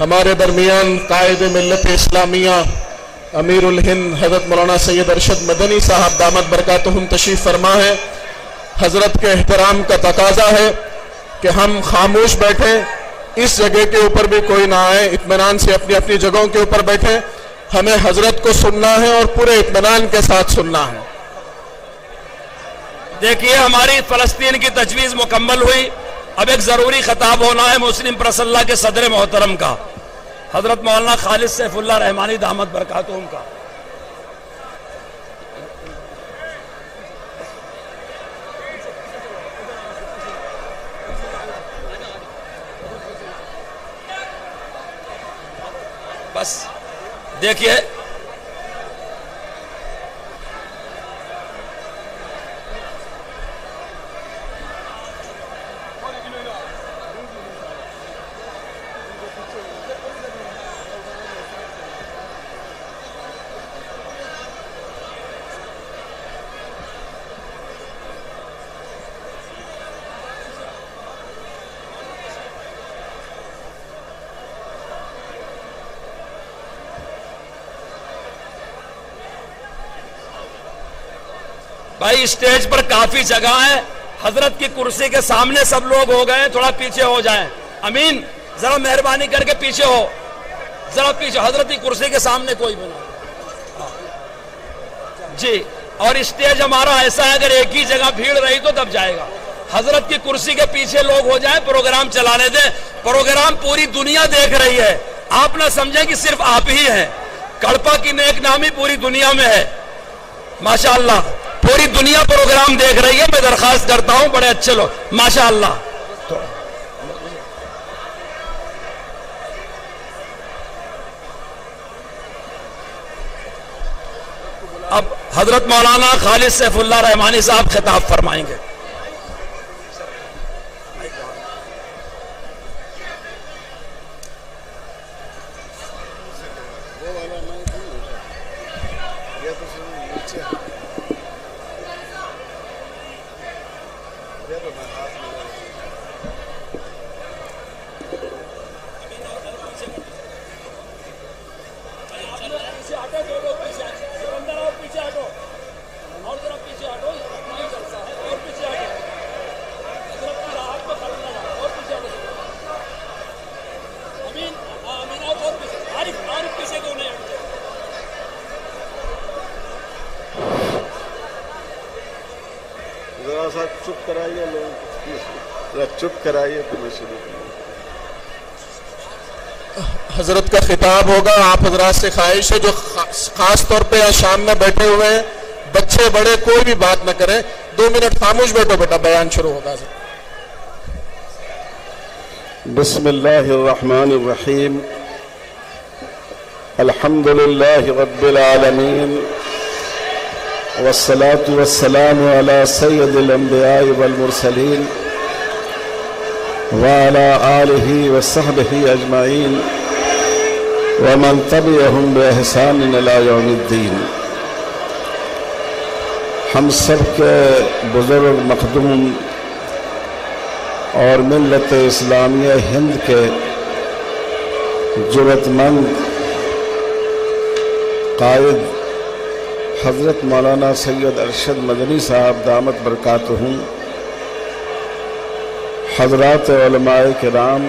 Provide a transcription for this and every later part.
ہمارے درمیان قائد ملت اسلامیہ امیر الہند حضرت مولانا سید ارشد مدنی صاحب دامت برکاتہم تشریف فرما ہے۔ حضرت کے احترام کا تقاضا ہے کہ ہم خاموش بیٹھیں، اس جگہ کے اوپر بھی کوئی نہ آئے، اطمینان سے اپنی اپنی جگہوں کے اوپر بیٹھیں۔ ہمیں حضرت کو سننا ہے اور پورے اطمینان کے ساتھ سننا ہے۔ دیکھیے ہماری فلسطین کی تجویز مکمل ہوئی، اب ایک ضروری خطاب ہونا ہے مسلم پریس اللہ کے صدر محترم کا، حضرت مولانا خالد سیف اللہ رحمانی دامت برکاتہم کا۔ بس دیکھیے بھائی اسٹیج پر کافی جگہ ہے، حضرت کی کرسی کے سامنے سب لوگ ہو گئے، تھوڑا پیچھے ہو جائیں۔ امین ذرا مہربانی کر کے پیچھے ہو، ذرا پیچھے، حضرت کی کرسی کے سامنے کوئی بنا جی۔ اور اسٹیج ہمارا ایسا ہے اگر ایک ہی جگہ بھیڑ رہی تو دب جائے گا۔ حضرت کی کرسی کے پیچھے لوگ ہو جائیں، پروگرام چلانے دیں۔ پروگرام پوری دنیا دیکھ رہی ہے، آپ نہ سمجھیں کہ صرف آپ ہی ہیں، کڑپا کی نیک نامی پوری دنیا میں ہے ماشاءاللہ، پوری دنیا پروگرام دیکھ رہی ہے۔ میں درخواست کرتا ہوں بڑے اچھے لوگ ماشاءاللہ۔ اب حضرت مولانا خالد سیف اللہ رحمانی صاحب خطاب فرمائیں گے۔ چپ کرائیے لوگ، چپ کرائیے تو میں شروع کروں۔ حضرت کا خطاب ہوگا، آپ حضرات سے خواہش ہے جو خاص طور پہ شام میں بیٹھے ہوئے ہیں، بچے بڑے کوئی بھی بات نہ کریں، 2 منٹ خاموش بیٹھو بیٹا، بیان شروع ہوگا۔ بسم اللہ الرحمن الرحیم، الحمد للہ رب العالمین، والصلاة والسلام على سید الانبیاء والمرسلین وعلى آلہ وصحبہ اجمعین ومن تبعهم بإحسان إلى یوم الدین۔ ہم سب کے بزرگ مخدوم اور ملت اسلامیہ ہند کے جرأت مند قائد حضرت مولانا سید ارشد مدنی صاحب دامت برکاتہم، حضرات علماء کرام،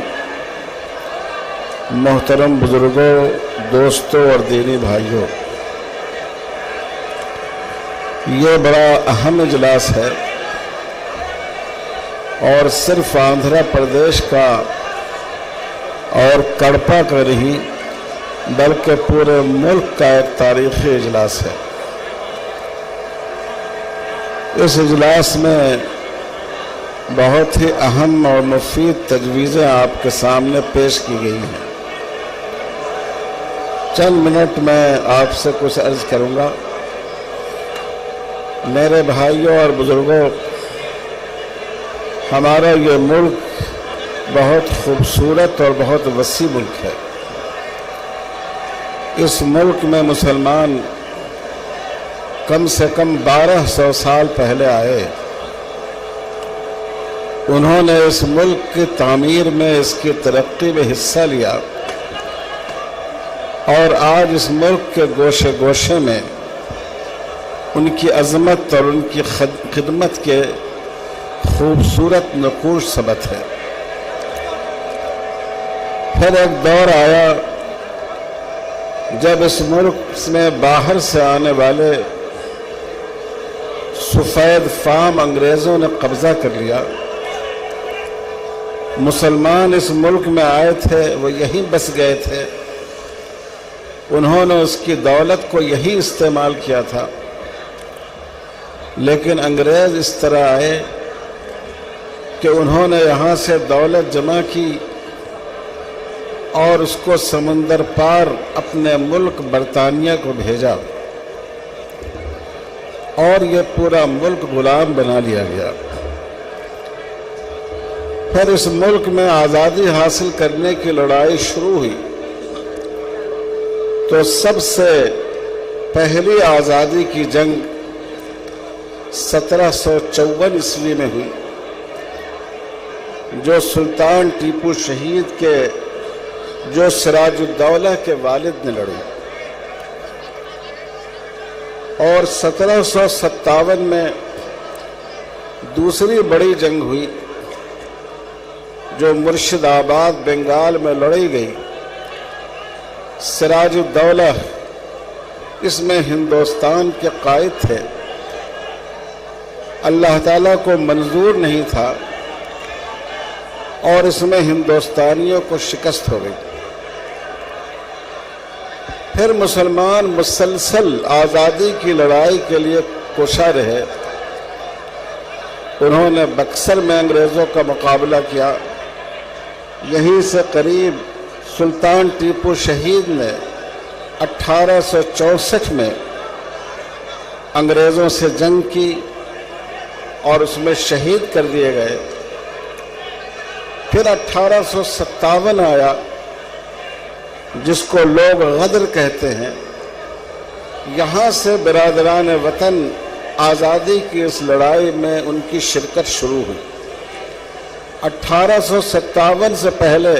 محترم بزرگوں، دوستوں اور دینی بھائیوں، یہ بڑا اہم اجلاس ہے اور صرف آندھرا پردیش کا اور کڑپا کا نہیں بلکہ پورے ملک کا ایک تاریخی اجلاس ہے۔ اس اجلاس میں بہت ہی اہم اور مفید تجویزیں آپ کے سامنے پیش کی گئی ہیں۔ چند منٹ میں آپ سے کچھ عرض کروں گا۔ میرے بھائیوں اور بزرگوں، ہمارا یہ ملک بہت خوبصورت اور بہت وسیع ملک ہے۔ اس ملک میں مسلمان کم سے کم 1200 سال پہلے آئے۔ انہوں نے اس ملک کی تعمیر میں، اس کی ترقی میں حصہ لیا اور آج اس ملک کے گوشے گوشے میں ان کی عظمت اور ان کی خدمت کے خوبصورت نقوش ثبت ہے۔ پھر ایک دور آیا جب اس ملک میں باہر سے آنے والے سفید فام انگریزوں نے قبضہ کر لیا۔ مسلمان اس ملک میں آئے تھے، وہ یہیں بس گئے تھے، انہوں نے اس کی دولت کو یہی استعمال کیا تھا، لیکن انگریز اس طرح آئے کہ انہوں نے یہاں سے دولت جمع کی اور اس کو سمندر پار اپنے ملک برطانیہ کو بھیجا اور یہ پورا ملک غلام بنا لیا گیا۔ پھر اس ملک میں آزادی حاصل کرنے کی لڑائی شروع ہوئی تو سب سے پہلی آزادی کی جنگ 1754 عیسوی میں ہوئی، جو سلطان ٹیپو شہید کے جو سراج الدولہ کے والد نے لڑی، اور 1757 میں دوسری بڑی جنگ ہوئی جو مرشد آباد بنگال میں لڑی گئی۔ سراج الدولہ اس میں ہندوستان کے قائد تھے، اللہ تعالیٰ کو منظور نہیں تھا اور اس میں ہندوستانیوں کو شکست ہو گئی۔ پھر مسلمان مسلسل آزادی کی لڑائی کے لیے کوشاں رہے، انہوں نے بکسر میں انگریزوں کا مقابلہ کیا، یہیں سے قریب سلطان ٹیپو شہید نے 1864 میں انگریزوں سے جنگ کی اور اس میں شہید کر دیے گئے۔ پھر 1857 آیا جس کو لوگ غدر کہتے ہیں، یہاں سے برادران وطن آزادی کی اس لڑائی میں ان کی شرکت شروع ہوئی۔ 1857 سے پہلے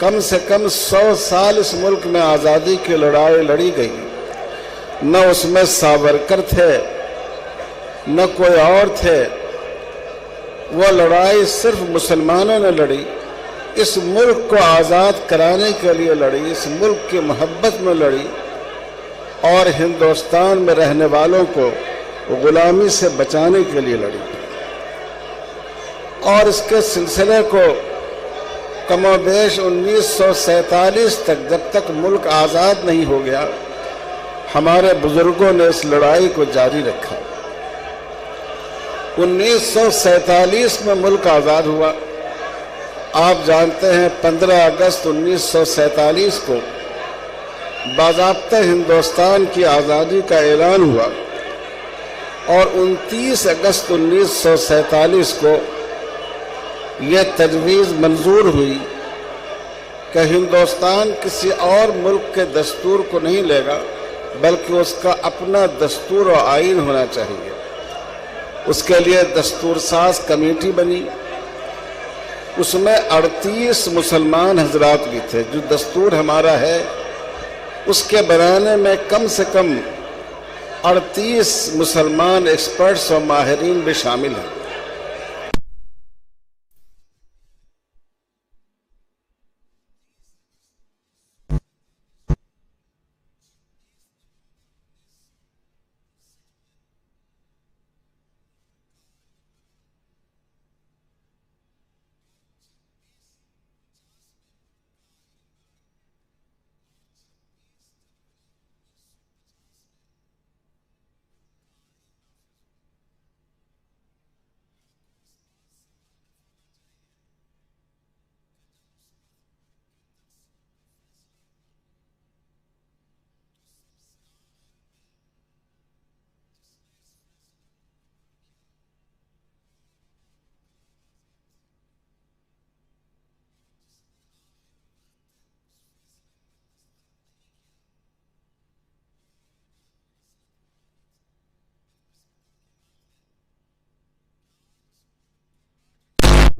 کم سے کم 100 سال اس ملک میں آزادی کی لڑائی لڑی گئی، نہ اس میں ساورکر تھے نہ کوئی اور تھے، وہ لڑائی صرف مسلمانوں نے لڑی، اس ملک کو آزاد کرانے کے لیے لڑی، اس ملک کی محبت میں لڑی اور ہندوستان میں رہنے والوں کو غلامی سے بچانے کے لیے لڑی۔ اور اس کے سلسلے کو کم و بیش 1947 تک، جب تک ملک آزاد نہیں ہو گیا، ہمارے بزرگوں نے اس لڑائی کو جاری رکھا۔ 1947 میں ملک آزاد ہوا۔ آپ جانتے ہیں 15 اگست 1947 کو باضابطہ ہندوستان کی آزادی کا اعلان ہوا اور 29 اگست 1947 کو یہ تجویز منظور ہوئی کہ ہندوستان کسی اور ملک کے دستور کو نہیں لے گا، بلکہ اس کا اپنا دستور و آئین ہونا چاہیے۔ اس کے لیے دستور ساز کمیٹی بنی، اس میں 38 مسلمان حضرات بھی تھے۔ جو دستور ہمارا ہے اس کے بنانے میں کم سے کم 38 مسلمان ایکسپرٹس اور ماہرین بھی شامل ہیں۔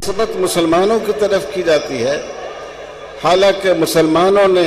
نسبت مسلمانوں کی طرف کی جاتی ہے، حالانکہ مسلمانوں نے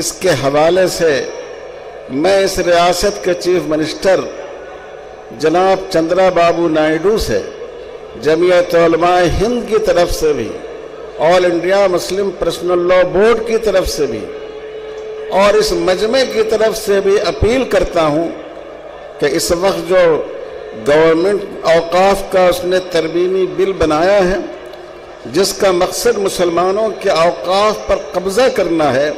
اس کے حوالے سے میں اس ریاست کے چیف منسٹر جناب چندرا بابو نائیڈو سے جمعیت علماء ہند کی طرف سے بھی، آل انڈیا مسلم پرسنل لا بورڈ کی طرف سے بھی اور اس مجمع کی طرف سے بھی اپیل کرتا ہوں کہ اس وقت جو گورنمنٹ اوقاف کا اس نے ترمیمی بل بنایا ہے جس کا مقصد مسلمانوں کے اوقاف پر قبضہ کرنا ہے،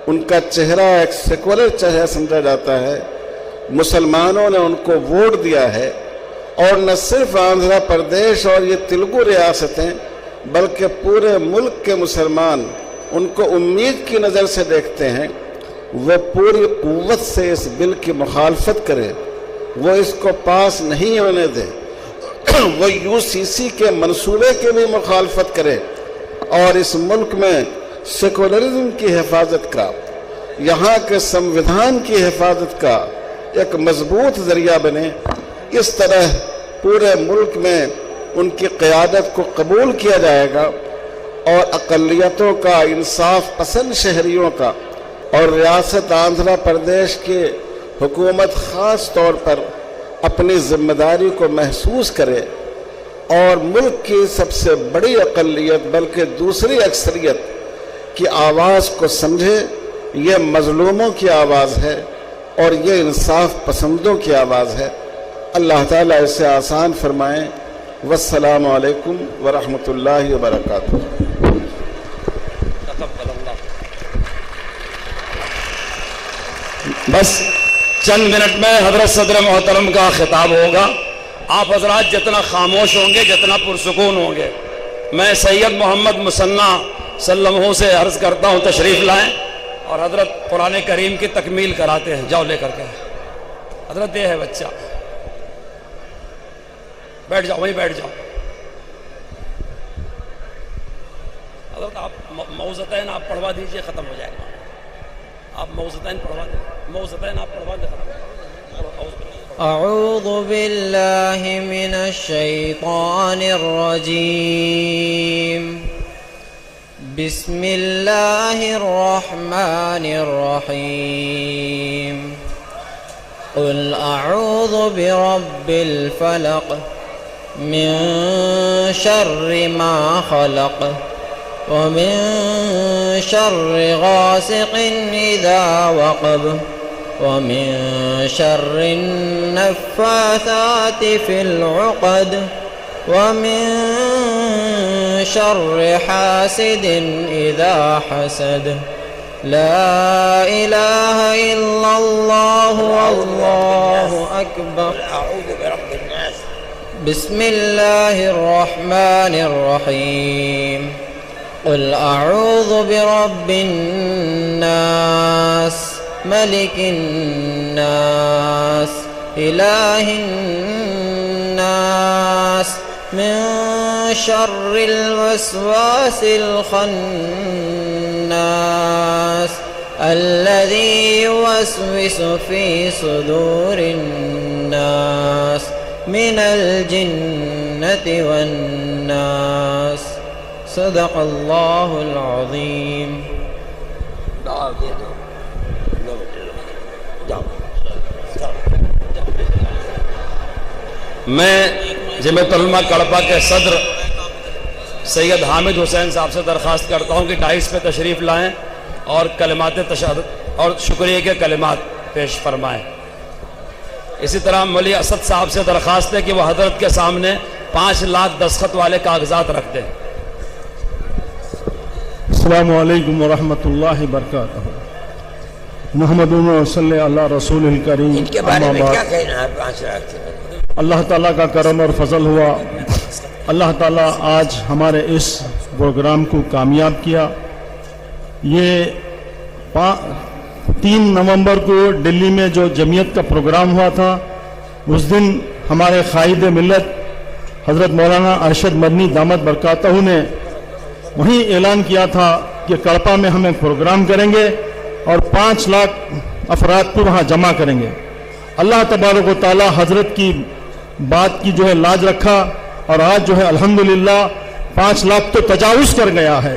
ان کا چہرہ ایک سیکولر چہرہ سمجھا جاتا ہے، مسلمانوں نے ان کو ووٹ دیا ہے، اور نہ صرف آندھرا پردیش اور یہ تلگو ریاستیں بلکہ پورے ملک کے مسلمان ان کو امید کی نظر سے دیکھتے ہیں، وہ پوری قوت سے اس بل کی مخالفت کرے، وہ اس کو پاس نہیں ہونے دے، وہ یو سی سی کے منصوبے کی بھی مخالفت کرے اور اس ملک میں سیکولرزم کی حفاظت کا، یہاں کے سمویدھان کی حفاظت کا ایک مضبوط ذریعہ بنے۔ اس طرح پورے ملک میں ان کی قیادت کو قبول کیا جائے گا اور اقلیتوں کا، انصاف پسند شہریوں کا اور ریاست آندھرا پردیش کی حکومت خاص طور پر اپنی ذمہ داری کو محسوس کرے اور ملک کی سب سے بڑی اقلیت بلکہ دوسری اکثریت کی آواز کو سمجھے۔ یہ مظلوموں کی آواز ہے اور یہ انصاف پسندوں کی آواز ہے۔ اللہ تعالیٰ اسے آسان فرمائیں۔ والسلام علیکم ورحمۃ اللہ وبرکاتہ۔ بس چند منٹ میں حضرت صدر محترم کا خطاب ہوگا۔ آپ حضرات جتنا خاموش ہوں گے جتنا پرسکون ہوں گے۔ میں سید محمد مثنیٰ صلی اللہ علیہ وسلم سے عرض کرتا ہوں تشریف لائیں اور حضرت قرآن کریم کی تکمیل کراتے ہیں۔ جاؤ لے کر کے حضرت، یہ ہے بچہ، بیٹھ جاؤ، وہیں بیٹھ جاؤ۔ حضرت آپ موعظتین آپ پڑھوا دیجئے، ختم ہو جائے گا۔ آپ موعظتین پڑھوا دیں، موعظتین آپ پڑھوا دیں۔ اعوذ باللہ من الشیطان الرجیم، بسم اللہ الرحمن الرحیم، قل اعوذ برب الفلق من شر ما خلق ومن شر غاسق اذا وقب ومن شر النفاثات في العقد ومن شر حاسد إذا حسد لا إله إلا الله والله أكبر أعوذ برب الناس بسم الله الرحمن الرحيم قل أعوذ برب الناس ملك الناس إله الناس من شر الوسواس الخناس الذي يوسوس في صدور الناس من الجنة والناس صدق الله العظيم۔ میں جمعیت علماء کڑپا کے صدر سید حامد حسین صاحب سے درخواست کرتا ہوں کہ ڈائس پہ تشریف لائیں اور کلمات تشہد اور شکریہ کے کلمات پیش فرمائیں۔ اسی طرح مولی اسد صاحب سے درخواست ہے کہ وہ حضرت کے سامنے 5 لاکھ دستخط والے کاغذات رکھ دیں۔ السلام علیکم ورحمۃ اللہ وبرکاتہ۔ محمد صلی اللہ رسول الکریم۔ ان کے بارے میں کیا کہنا ہے؟ 5 لاکھ اللہ تعالیٰ کا کرم اور فضل ہوا، اللہ تعالیٰ آج ہمارے اس پروگرام کو کامیاب کیا۔ یہ 3 نومبر کو دلی میں جو جمعیت کا پروگرام ہوا تھا، اس دن ہمارے قائد ملت حضرت مولانا ارشد مدنی دامت برکاتہ نے وہیں اعلان کیا تھا کہ کڑپا میں ہم ایک پروگرام کریں گے اور 5 لاکھ افراد کو وہاں جمع کریں گے۔ اللہ تبارک و تعالی حضرت کی بات کی جو ہے لاج رکھا اور آج جو ہے الحمدللہ 5 لاکھ تو تجاوز کر گیا ہے۔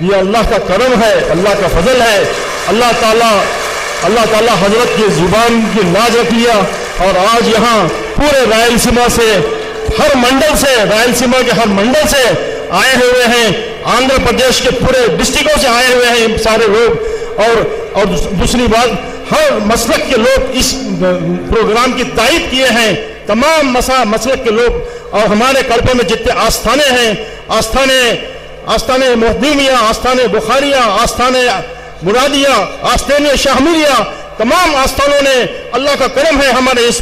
یہ اللہ کا کرم ہے, اللہ کا فضل ہے. اللہ تعالیٰ حضرت کی زبان کی لاج رکھ لیا اور آج یہاں پورے رائلسیما سے, ہر منڈل سے, رائلسیما کے ہر منڈل سے آئے ہوئے ہیں, آندھرا پردیش کے پورے ڈسٹرکوں سے آئے ہوئے ہیں سارے لوگ. اور دوسری بات, ہر مسلک کے لوگ اس پروگرام کی تائید کیے ہیں, تمام مسلک کے لوگ. اور ہمارے کڑپے میں جتنے آستانے ہیں, آستانے محدیمیہ, آستانے بخاریہ, آستانے مرادیہ, آستانے شاہمیریہ, تمام آستانوں نے اللہ کا کرم ہے ہمارے اس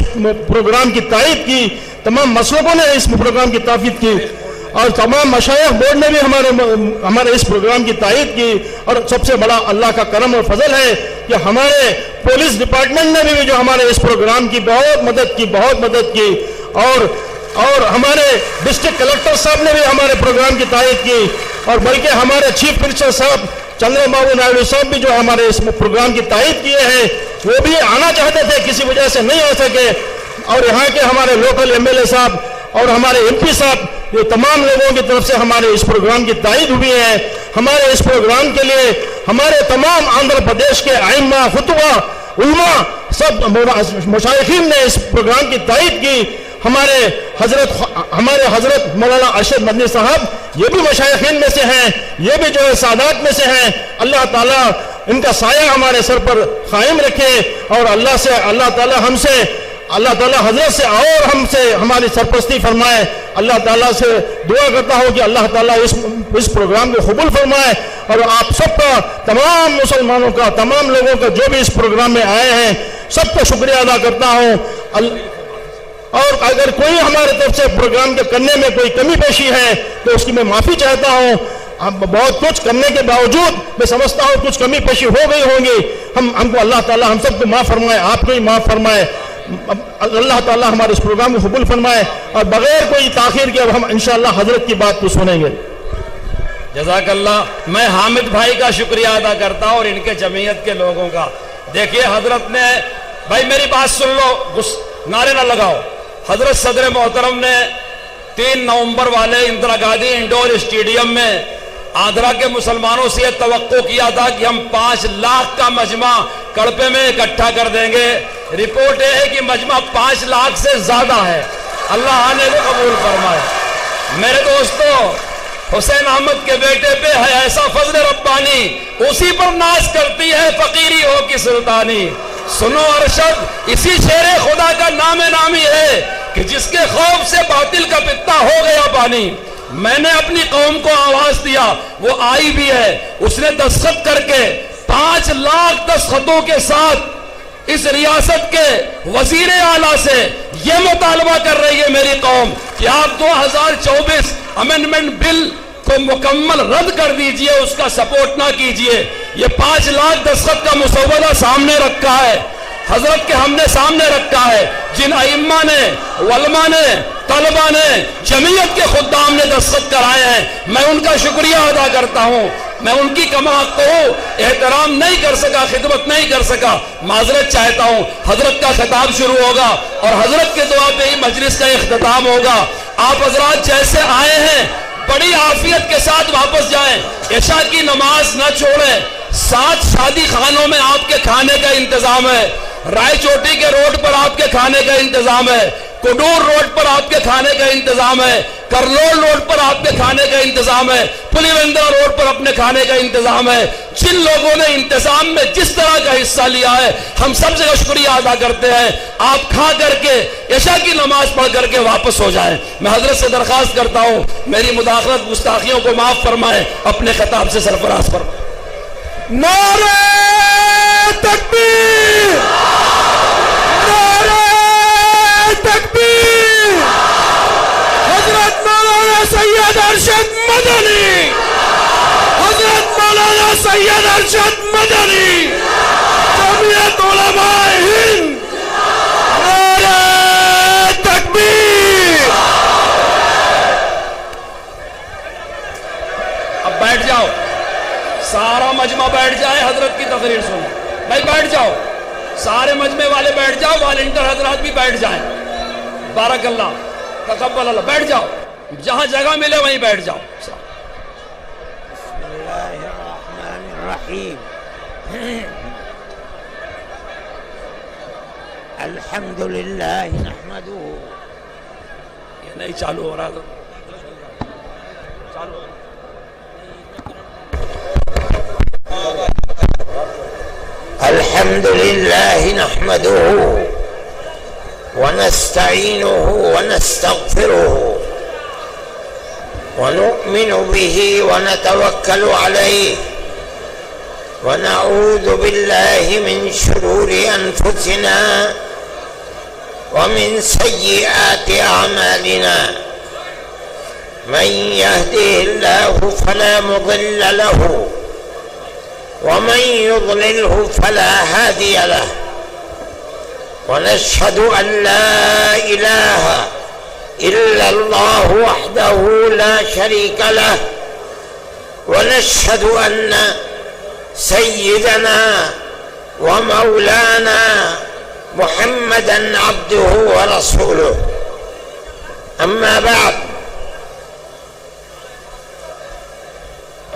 پروگرام کی تائید کی, تمام مسلکوں نے اس پروگرام کی تائید کی, اور تمام مشائخ بورڈ نے بھی ہمارے اس پروگرام کی تائید کی. اور سب سے بڑا اللہ کا کرم اور فضل ہے کہ ہمارے پولیس ڈپارٹمنٹ نے بھی جو ہمارے اس پروگرام کی بہت مدد کی, اور ہمارے ڈسٹرکٹ کلکٹر صاحب نے بھی ہمارے پروگرام کی تائید کی, اور بلکہ ہمارے چیف منسٹر صاحب چندر بابو نائیڈو صاحب بھی جو ہمارے اس پروگرام کی تائید کیے ہیں, وہ بھی آنا چاہتے تھے, کسی وجہ سے نہیں آ سکے. اور یہاں کے ہمارے لوکل MLA صاحب اور ہمارے MP صاحب, یہ تمام لوگوں کی طرف سے ہمارے اس پروگرام کی تائید ہوئی ہے. ہمارے اس پروگرام کے لیے ہمارے تمام آندھرا پردیش کے ائمہ, خطبہ, علماء, سب مشائخین نے اس پروگرام کی تائید کی. ہمارے حضرت مولانا ارشد مدنی صاحب یہ بھی مشائخین میں سے ہیں, یہ بھی جو ہے سادات میں سے ہیں. اللہ تعالیٰ ان کا سایہ ہمارے سر پر قائم رکھے, اور اللہ تعالیٰ حضرت سے اور ہم سے ہماری سرپرستی فرمائے. اللہ تعالیٰ سے دعا کرتا ہوں کہ اللہ تعالیٰ اس پروگرام کو قبول فرمائے, اور آپ سب کا, تمام مسلمانوں کا, تمام لوگوں کا جو بھی اس پروگرام میں آئے ہیں, سب کو شکریہ ادا کرتا ہوں. اور اگر کوئی ہمارے طرف سے پروگرام کے کرنے میں کوئی کمی پیشی ہے تو اس کی میں معافی چاہتا ہوں. بہت کچھ کرنے کے باوجود میں سمجھتا ہوں کچھ کمی پیشی ہو گئی ہوں گی. ہم کو اللہ تعالیٰ ہم سب کو معاف فرمائے, آپ کو ہی معاف فرمائے. اللہ تعالیٰ ہمارے اس پروگرام کو قبول فرمائے, اور بغیر کوئی تاخیر کے اب ہم انشاءاللہ حضرت کی بات کو سنیں گے. جزاک اللہ. میں حامد بھائی کا شکریہ ادا کرتا ہوں اور ان کے جمعیت کے لوگوں کا. دیکھیے حضرت نے, بھائی میری بات سن لو, نعرے نہ لگاؤ. حضرت صدر محترم نے 3 نومبر والے اندرا گاندھی انڈور اسٹیڈیم میں آندھرا کے مسلمانوں سے یہ توقع کیا تھا کہ ہم 5 لاکھ کا مجمع کڑپے میں اکٹھا کر دیں گے. رپورٹ یہ ہے کہ مجمع 5 لاکھ سے زیادہ ہے. اللہ آنے کو قبول فرمائے. میرے دوستو, حسین احمد کے بیٹے پہ ہے ایسا فضل ربانی, اسی پر ناز کرتی ہے فقیری ہو کی سلطانی. سنو ارشد, اسی شیر خدا کا نام نامی ہے کہ جس کے خوف سے باطل کا پتا ہو گیا پانی. میں نے اپنی قوم کو آواز دیا, وہ آئی بھی ہے, اس نے دستخط کر کے 5 لاکھ دستخطوں کے ساتھ اس ریاست کے وزیر اعلیٰ سے یہ مطالبہ کر رہی ہے میری قوم کہ آپ 2024 امینڈمنٹ بل کو مکمل رد کر دیجئے, اس کا سپورٹ نہ کیجئے. یہ 5 لاکھ دستخط کا مسودہ سامنے رکھا ہے, حضرت کے ہم نے سامنے رکھا ہے. جن ائمہ نے, علماء نے, طلبہ نے, جمعیت کے خدام نے دستخط کرائے ہیں, میں ان کا شکریہ ادا کرتا ہوں. میں ان کی کما کو احترام نہیں کر سکا, خدمت نہیں کر سکا, معذرت چاہتا ہوں. حضرت کا خطاب شروع ہوگا اور حضرت کے دعا پہ ہی مجلس کا اختتام ہوگا. آپ حضرات جیسے آئے ہیں بڑی عافیت کے ساتھ واپس جائیں, عشاء کی نماز نہ چھوڑیں. 7 شادی خانوں میں آپ کے کھانے کا انتظام ہے, رائے چوٹی کے روڈ پر آپ کے کھانے کا انتظام ہے, کوڈور روڈ پر آپ کے کھانے کا انتظام ہے, کرلول روڈ پر آپ کے کھانے کا انتظام ہے, پلی وندرا روڈ پر اپنے کھانے کا انتظام ہے. جن لوگوں نے انتظام میں جس طرح کا حصہ لیا ہے ہم سب سے شکریہ ادا کرتے ہیں. آپ کھا کر کے عشاء کی نماز پڑھ کر کے واپس ہو جائیں. میں حضرت سے درخواست کرتا ہوں میری مداخلت گستاخیوں کو معاف فرمائیں, اپنے خطاب سے سرفراز فرمائیں. نعرہ تکبیر, نعرہ تکبیر. حضرت مولانا سید ارشد مدنی, حضرت مولانا سید ارشد مدنی, جمعیت علماء ہند, نعرہ تکبیر. اب بیٹھ جاؤ, سارا مجمع بیٹھ جائے, حضرت کی تقریر سنیں. بھائی بیٹھ جاؤ, سارے مجمع والے بیٹھ جاؤ, والنٹر حضرات بھی بیٹھ جائیں. بارک اللہ, تقبل اللہ. بیٹھ جاؤ, جہاں جگہ ملے وہیں بیٹھ جاؤ. الرحيم الحمد لله نحمده. یہ نہیں چالو ہو رہا تو چالو الحمد لله نحمده ونستعينه ونستغفره ونؤمن به ونتوكل عليه ونعوذ بالله من شرور أنفسنا ومن سيئات أعمالنا. من يهده الله فلا مضل له ومن يضلله فلا هادي له. ونشهد أن لا إله إلا الله وحده لا شريك له. ونشهد أن سيدنا ومولانا محمدا عبده ورسوله. أما بعد،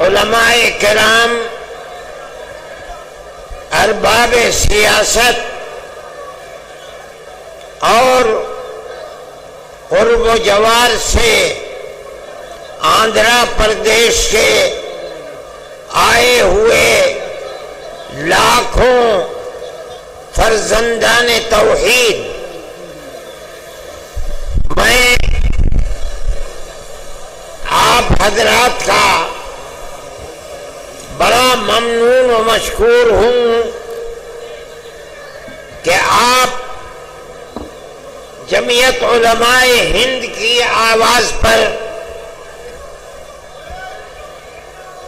علماء کرام، ارباب سیاست اور قرب و جوار سے آندھرا پردیش کے آئے ہوئے لاکھوں فرزندان توحید، میں آپ حضرات کا بڑا ممنون و مشکور ہوں کہ آپ جمعیت علماء ہند کی آواز پر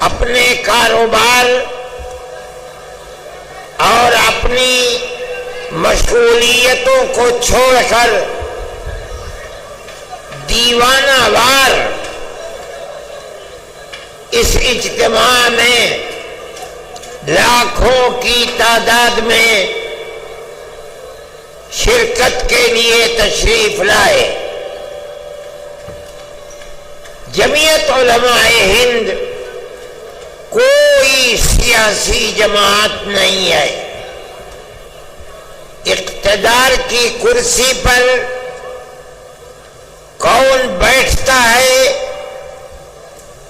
اپنے کاروبار اور اپنی مشغولیتوں کو چھوڑ کر دیوانہ وار اس اجتماع میں لاکھوں کی تعداد میں شرکت کے لیے تشریف لائے. جمعیت علماء ہند کوئی سیاسی جماعت نہیں ہے. اقتدار کی کرسی پر کون بیٹھتا ہے،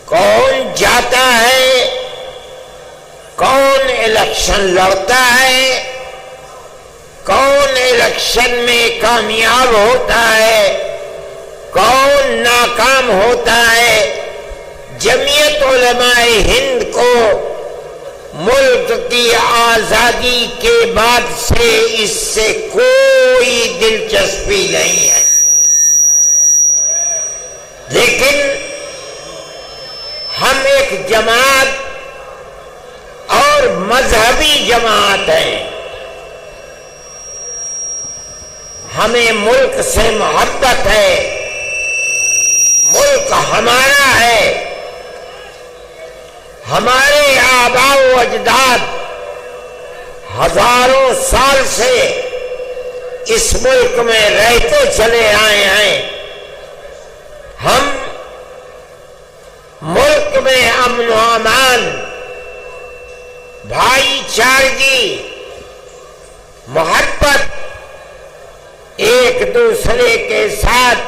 کون جاتا ہے، کون الیکشن لڑتا ہے، کون الیکشن میں کامیاب ہوتا ہے، کون ناکام ہوتا ہے، جمعیت علماء ہند کو ملک کی آزادی کے بعد سے اس سے کوئی دلچسپی نہیں ہے. لیکن ہم ایک جماعت اور مذہبی جماعت ہیں. ہمیں ملک سے محبت ہے، ملک ہمارا ہے. ہمارے آباء و اجداد ہزاروں سال سے اس ملک میں رہتے چلے آئے ہیں. ہم ملک میں امن و امان، بھائی چارگی، محبت، ایک دوسرے کے ساتھ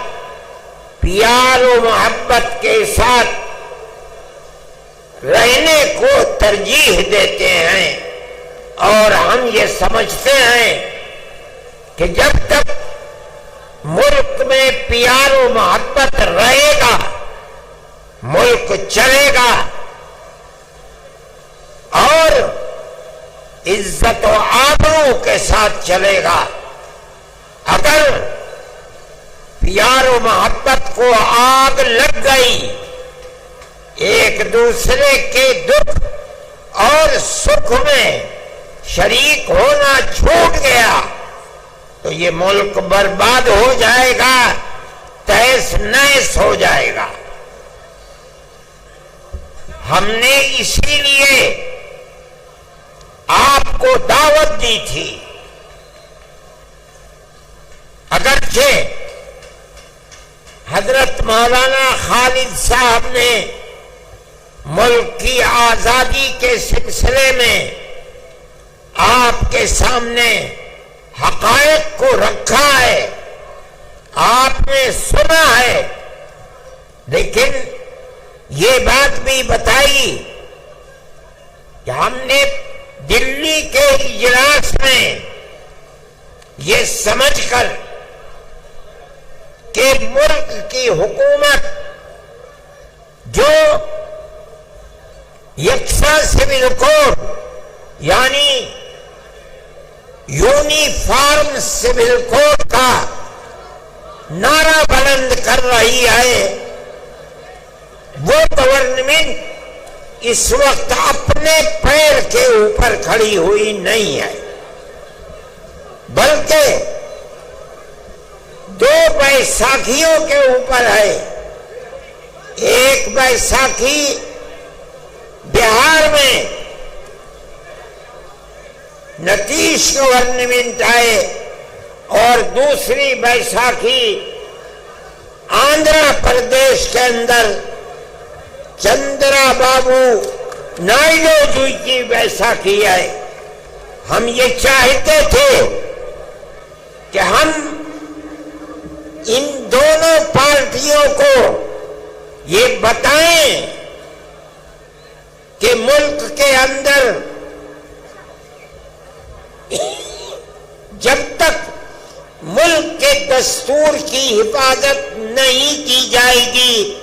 پیار و محبت کے ساتھ رہنے کو ترجیح دیتے ہیں. اور ہم یہ سمجھتے ہیں کہ جب تک ملک میں پیار و محبت رہے گا ملک چلے گا اور عزت و آبرو کے ساتھ چلے گا. اگر پیار و محبت کو آگ لگ گئی، ایک دوسرے کے دکھ اور سکھ میں شریک ہونا چھوٹ گیا تو یہ ملک برباد ہو جائے گا، تہس نہس ہو جائے گا. ہم نے اسی لیے آپ کو دعوت دی تھی. اگرچہ حضرت مولانا خالد صاحب نے ملک کی آزادی کے سلسلے میں آپ کے سامنے حقائق کو رکھا ہے، آپ نے سنا ہے، لیکن یہ بات بھی بتائی کہ ہم نے دلی کے اجلاس میں یہ سمجھ کر کہ ملک کی حکومت جو یکساں سول کوڈ یعنی یونیفارم سول کوڈ کا نعرہ بلند کر رہی ہے، وہ گورنمنٹ اس وقت اپنے پیر کے اوپر کھڑی ہوئی نہیں ہے، بلکہ دو بیساکھیوں کے اوپر ہے۔ ایک بیساکھی بہار میں نتیش گورنمنٹ آئے اور دوسری بیساکھی آندھرا پردیش کے اندر چندرا بابو نائیڈو جی کی بیساکھی آئے۔ ہم یہ چاہتے تھے کہ ہم ان دونوں پارٹیوں کو یہ بتائیں کہ ملک کے اندر جب تک ملک کے دستور کی حفاظت نہیں کی جائے گی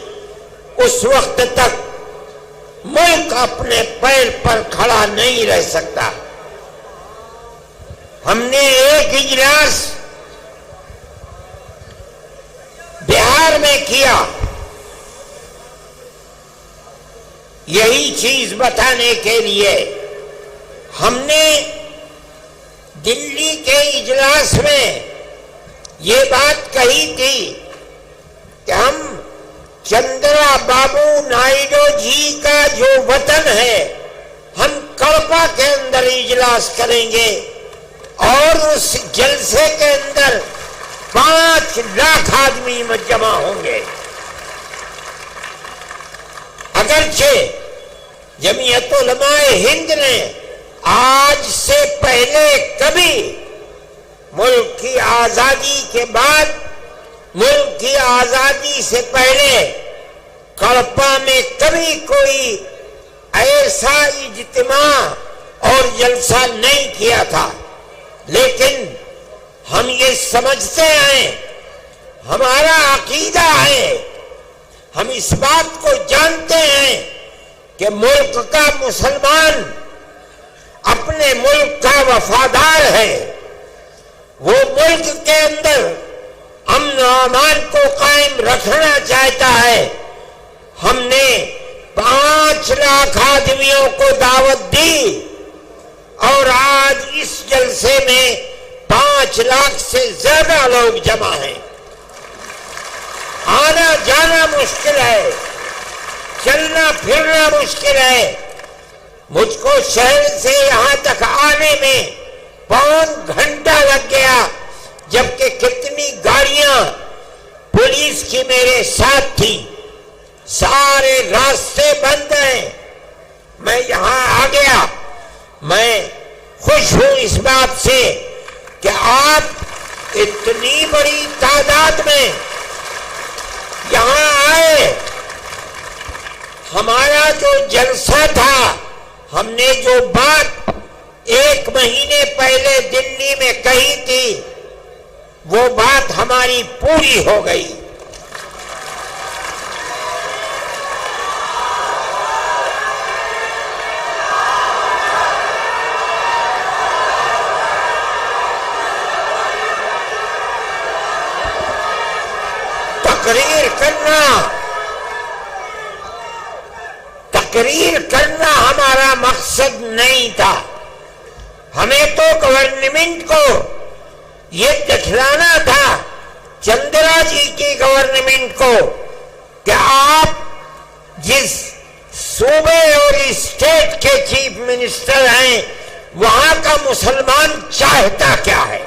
اس وقت تک ملک اپنے پیر پر کھڑا نہیں رہ سکتا۔ ہم نے ایک اجلاس بہار میں کیا، یہی چیز بتانے کے لیے ہم نے دلی کے اجلاس میں یہ بات کہی تھی کہ ہم چندرا بابو نائیڈو جی کا جو وطن ہے ہم کڑپا کے اندر اجلاس کریں گے اور اس جلسے کے اندر 5 لاکھ آدمی جمع ہوں گے۔ اگرچہ جمعیت علماء ہند نے آج سے پہلے کبھی ملک کی آزادی کے بعد، ملک کی آزادی سے پہلے کڑپا میں کبھی کوئی ایسا اجتماع اور جلسہ نہیں کیا تھا، لیکن ہم یہ سمجھتے ہیں، ہمارا عقیدہ ہے، ہم اس بات کو جانتے ہیں کہ ملک کا مسلمان اپنے ملک کا وفادار ہے، وہ ملک کے اندر امن و امان کو قائم رکھنا چاہتا ہے۔ ہم نے 5 لاکھ آدمیوں کو دعوت دی اور آج اس جلسے میں 5 لاکھ سے زیادہ لوگ جمع ہیں۔ آنا جانا مشکل ہے، چلنا پھرنا مشکل ہے۔ مجھ کو شہر سے یہاں تک آنے میں 5 گھنٹہ لگ گیا، جبکہ کتنی گاڑیاں پولیس کی میرے ساتھ تھی، سارے راستے بند ہیں۔ میں یہاں آ گیا، میں خوش ہوں اس بات سے کہ آپ اتنی بڑی تعداد میں یہاں آئے۔ ہمارا جو جلسہ تھا، ہم نے جو بات 1 مہینے پہلے دلی میں کہی تھی، وہ بات ہماری پوری ہو گئی۔ تقریر کرنا ہمارا مقصد نہیں تھا، ہمیں تو گورنمنٹ کو یہ دکھلانا تھا، چندرا جی کی گورنمنٹ کو، کہ آپ جس صوبے اور اسٹیٹ کے چیف منسٹر ہیں وہاں کا مسلمان چاہتا کیا ہے۔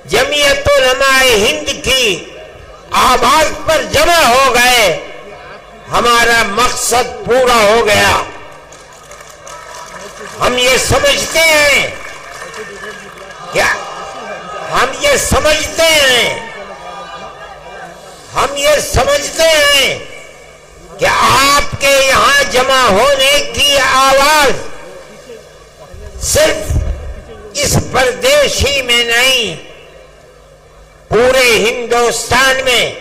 جمعیت علماء ہند کی آواز پر جمع ہو گئے، ہمارا مقصد پورا ہو گیا۔ ہم یہ سمجھتے ہیں کیا ہم یہ سمجھتے ہیں کہ آپ کے یہاں جمع ہونے کی آواز صرف اس پردیش ہی میں نہیں، پورے ہندوستان میں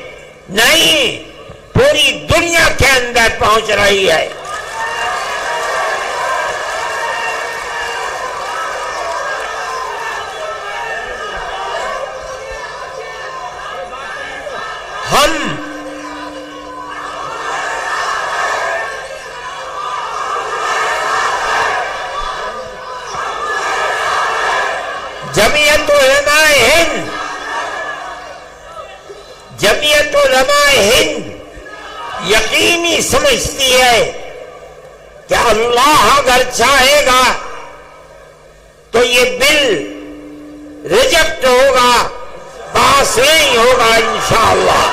نہیں، پوری دنیا کے اندر پہنچ رہی ہے۔ ہم جمعیت علماء ہند یقینی سمجھتی ہے کہ اللہ اگر چاہے گا تو یہ بل ریجیکٹ ہوگا، پاس نہیں ہوگا انشاءاللہ۔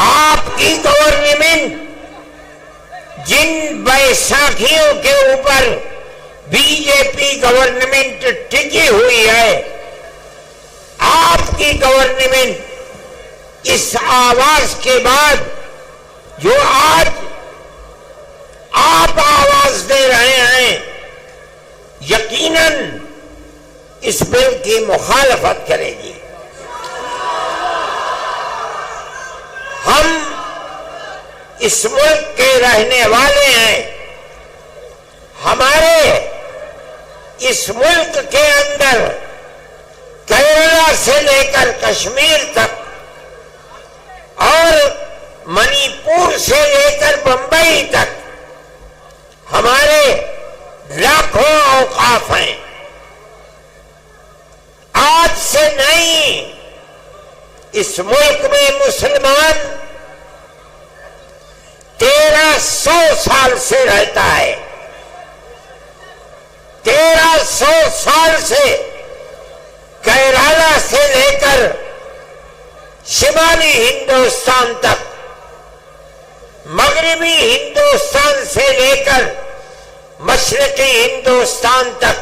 آپ کی گورنمنٹ جن بیساکھیوں کے اوپر بی جے پی گورنمنٹ ٹکی ہوئی ہے، آپ کی گورنمنٹ اس آواز کے بعد جو آج آپ آواز دے رہے ہیں، یقیناً اس بل کی مخالفت کرے گی۔ ہم اس ملک کے رہنے والے ہیں، ہمارے اس ملک کے اندر کیرلا سے لے کر کشمیر تک اور منی پور سے لے کر بمبئی تک ہمارے لاکھوں اوقاف ہیں۔ آج سے نہیں، اس ملک میں مسلمان 1300 سال سے رہتا ہے، 1300 سال سے کیرالہ سے لے کر شمالی ہندوستان تک، مغربی ہندوستان سے لے کر مشرقی ہندوستان تک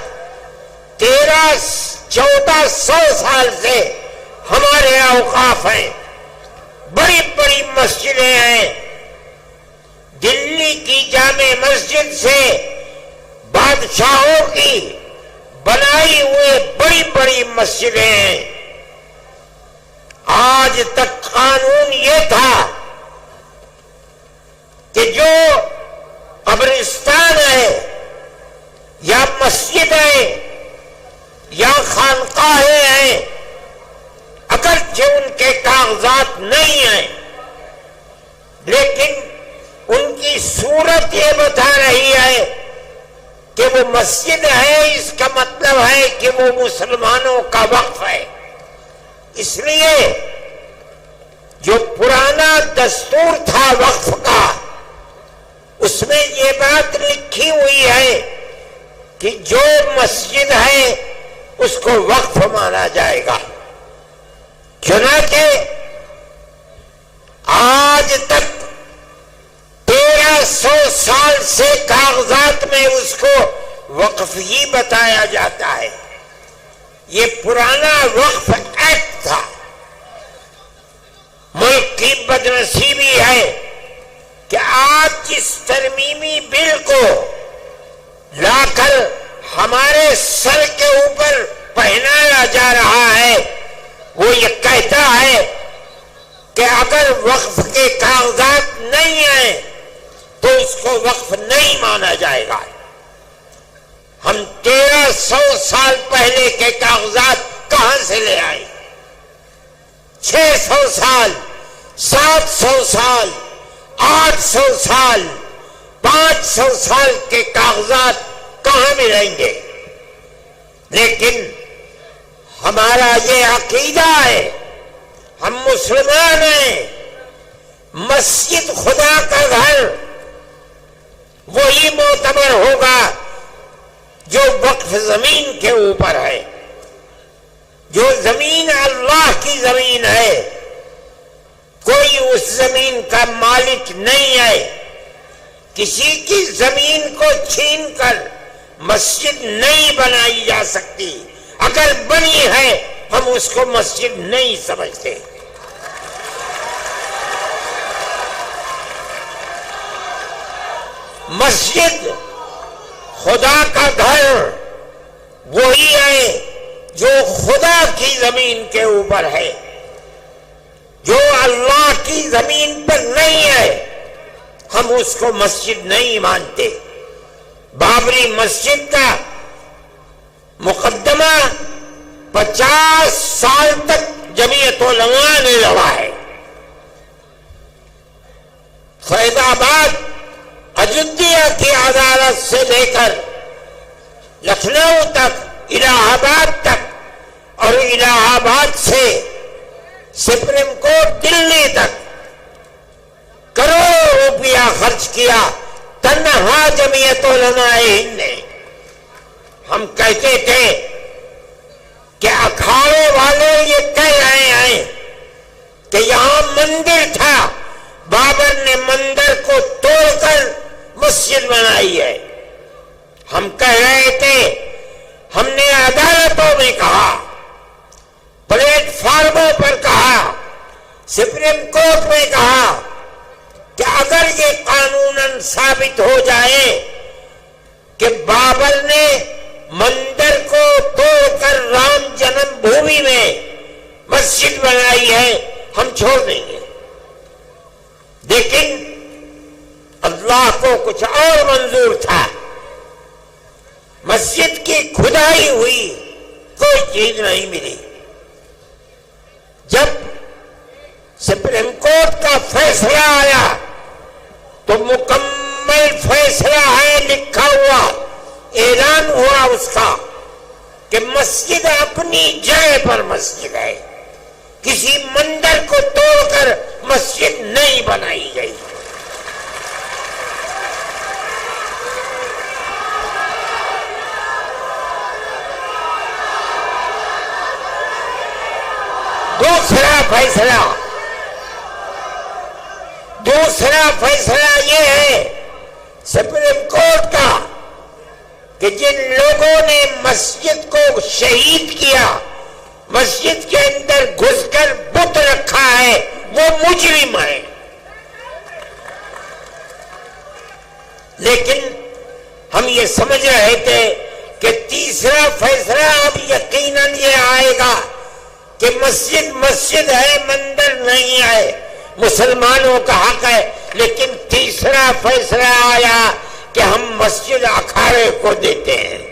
1300-1400 سال سے ہمارے اوقاف ہیں۔ بڑی بڑی مسجدیں ہیں، دلی کی جامع مسجد سے بادشاہوں کی بنائی ہوئے بڑی بڑی مسجدیں ہیں۔ آج تک قانون یہ تھا کہ جو قبرستان ہے یا مسجد ہے یا خانقاہیں ہیں، اگرچہ ان کے کاغذات نہیں ہیں، لیکن ان کی صورت یہ بتا رہی ہے کہ وہ مسجد ہے، اس کا مطلب ہے کہ وہ مسلمانوں کا وقف ہے۔ اس لیے جو پرانا دستور تھا وقف کا، اس میں یہ بات لکھی ہوئی ہے کہ جو مسجد ہے اس کو وقف مانا جائے گا۔ چنانچہ آج تک 1300 سال سے کاغذات میں اس کو وقف ہی بتایا جاتا ہے۔ یہ پرانا وقف ایکٹ تھا۔ ملک کی بدنصیبی ہے کہ آج جس ترمیمی بل کو لا کر ہمارے سر کے اوپر پہنایا جا رہا ہے، وہ یہ کہتا ہے کہ اگر وقف کے کاغذات نہیں ہیں تو اس کو وقف نہیں مانا جائے گا۔ ہم 1300 سال پہلے کے کاغذات کہاں سے لے آئے؟ 600 سال، 700 سال، 800 سال، 500 سال کے کاغذات کہاں ملیں گے؟ لیکن ہمارا یہ عقیدہ ہے، ہم مسلمان ہیں، مسجد خدا کا گھر وہی معتبر ہوگا جو وقف زمین کے اوپر ہے، جو زمین اللہ کی زمین ہے، کوئی اس زمین کا مالک نہیں ہے، کسی کی زمین کو چھین کر مسجد نہیں بنائی جا سکتی، اگر بنی ہے ہم اس کو مسجد نہیں سمجھتے۔ مسجد خدا کا گھر وہی ہے جو خدا کی زمین کے اوپر ہے، جو اللہ کی زمین پر نہیں ہے ہم اس کو مسجد نہیں مانتے۔ بابری مسجد کا مقدمہ 50 سال تک جمعیت علماء نے لڑا ہے۔ فیض آباد اجودھیا کی عدالت سے لے کر لکھنؤ تک، الہ آباد تک، اور الہ آباد سے سپریم کورٹ دلی تک کروڑوں روپیہ خرچ کیا تنہا جمعیت علماء ہند نے۔ ہم کہتے تھے کہ اکھاڑے والے یہ کہہ رہے ہیں کہ یہاں مندر تھا، بابر نے مندر کو توڑ کر مسجد بنائی ہے۔ ہم کہہ رہے تھے، ہم نے عدالتوں میں کہا، پلیٹ فارموں پر کہا، سپریم کورٹ میں کہا کہ اگر یہ قانوناً ثابت ہو جائے کہ بابر نے مندر کو توڑ کر رام جنم بھومی میں مسجد بنائی ہے، ہم چھوڑ دیں گے۔ لیکن اللہ کو کچھ اور منظور تھا، مسجد کی کھدائی ہوئی کوئی چیز نہیں ملی۔ جب سپریم کورٹ کا فیصلہ آیا تو مکمل فیصلہ ہے، لکھا ہوا، اعلان ہوا اس کا کہ مسجد اپنی جگہ پر مسجد ہے، کسی مندر کو توڑ کر مسجد نہیں بنائی گئی۔ دوسرا فیصلہ یہ ہے سپریم کورٹ کا کہ جن لوگوں نے مسجد کو شہید کیا، مسجد کے اندر گھس کر بت رکھا ہے، وہ مجرم ہے۔ لیکن ہم یہ سمجھ رہے تھے کہ تیسرا فیصلہ اب یقیناً یہ آئے گا کہ مسجد مسجد ہے، مندر نہیں ہے، مسلمانوں کا حق ہے۔ لیکن تیسرا فیصلہ آیا کہ ہم مسجد اکھاڑے کو دیتے ہیں۔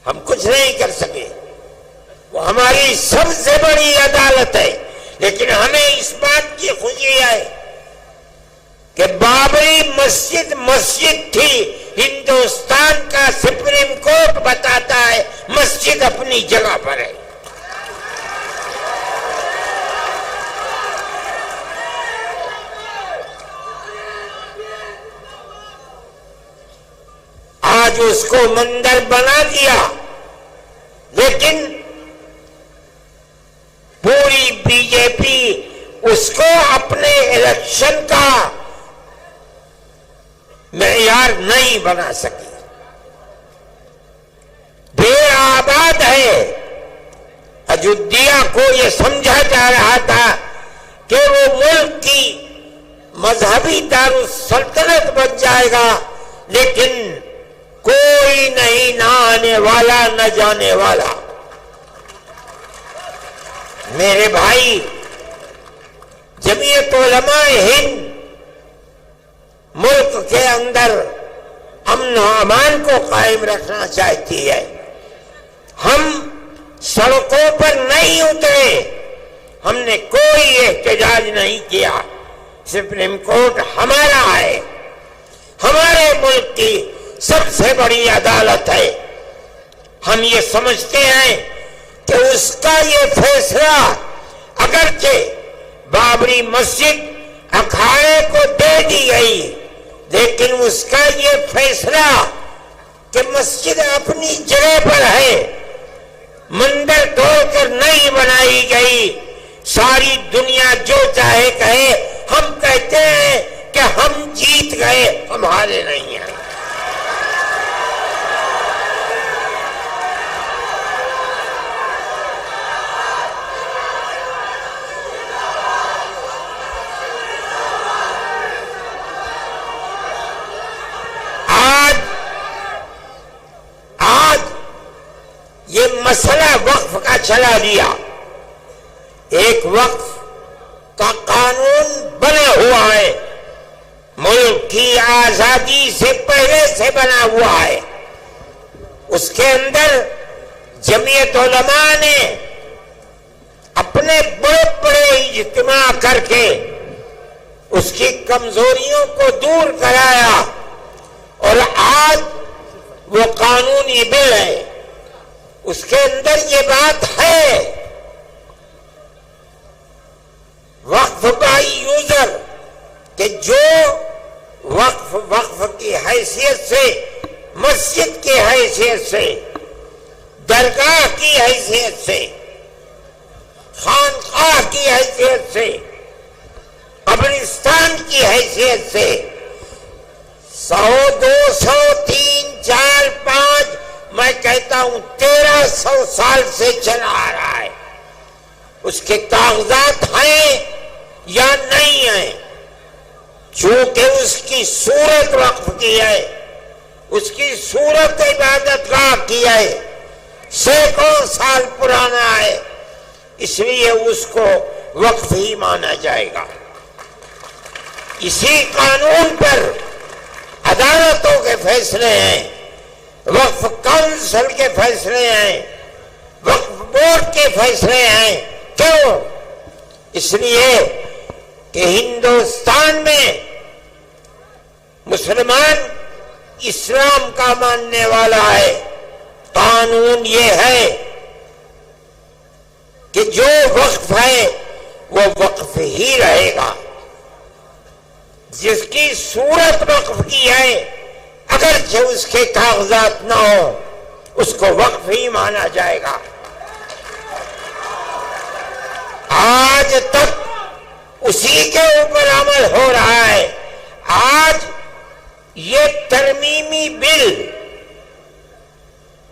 ہم کچھ نہیں کر سکے، وہ ہماری سب سے بڑی عدالت ہے، لیکن ہمیں اس بات کی خوشی ہے کہ بابری مسجد مسجد تھی۔ ہندوستان کا سپریم کورٹ بتاتا ہے مسجد اپنی جگہ پر ہے۔ آج اس کو مندر بنا دیا، لیکن پوری بی جے پی اس کو اپنے الیکشن کا معیار نہیں بنا سکی۔ بے آباد ہے، اجودھیا کو یہ سمجھا جا رہا تھا کہ وہ ملک کی مذہبی دارالسلطنت بن جائے گا، لیکن کوئی نہیں، نہ آنے والا نہ جانے والا۔ میرے بھائی، جمعیت علماء ہند ملک کے اندر امن و امان کو قائم رکھنا چاہتی ہے۔ ہم سڑکوں پر نہیں اترے، ہم نے کوئی احتجاج نہیں کیا۔ سپریم کورٹ ہمارا ہے، ہمارے ملک کی سب سے بڑی عدالت ہے۔ ہم یہ سمجھتے ہیں کہ اس کا یہ فیصلہ اگرچہ بابری مسجد اکھاڑے کو دے دی گئی، لیکن اس کا یہ فیصلہ کہ مسجد اپنی جگہ پر ہے، مندر توڑ کر نہیں بنائی گئی۔ ساری دنیا جو چاہے کہے، ہم کہتے ہیں کہ ہم جیت گئے، ہم ہارے نہیں ہیں۔ یہ مسئلہ وقف کا چلا دیا، ایک وقف کا قانون بنا ہوا ہے، ملک کی آزادی سے پہلے سے بنا ہوا ہے۔ اس کے اندر جمعیت علماء نے اپنے بڑے بڑے اجتماع کر کے اس کی کمزوریوں کو دور کرایا، اور آج وہ قانونی بل ہے۔ اس کے اندر یہ بات ہے، وقف بائی یوزر، کہ جو وقف کی حیثیت سے، مسجد کی حیثیت سے، درگاہ کی حیثیت سے، خانقاہ کی حیثیت سے، قبرستان کی حیثیت سے 100، 200، 3، 4، 5، میں کہتا ہوں 1300 سال سے چلا آ رہا ہے۔ اس کے کاغذات ہیں یا نہیں ہیں؟ چونکہ اس کی صورت وقف کی ہے، اس کی صورت عبادت گاہ کی ہے، سینکڑوں سال پرانا ہے، اس لیے اس کو وقف ہی مانا جائے گا۔ اسی قانون پر عدالتوں کے فیصلے ہیں، وقف کونسل کے فیصلے ہیں، وقف بورڈ کے فیصلے ہیں۔ کیوں؟ اس لیے کہ ہندوستان میں مسلمان اسلام کا ماننے والا ہے۔ قانون یہ ہے کہ جو وقف ہے وہ وقف ہی رہے گا، جس کی صورت وقف کی ہے اگرچہ اس کے کاغذات نہ ہو، اس کو وقف ہی مانا جائے گا۔ آج تک اسی کے اوپر عمل ہو رہا ہے۔ آج یہ ترمیمی بل،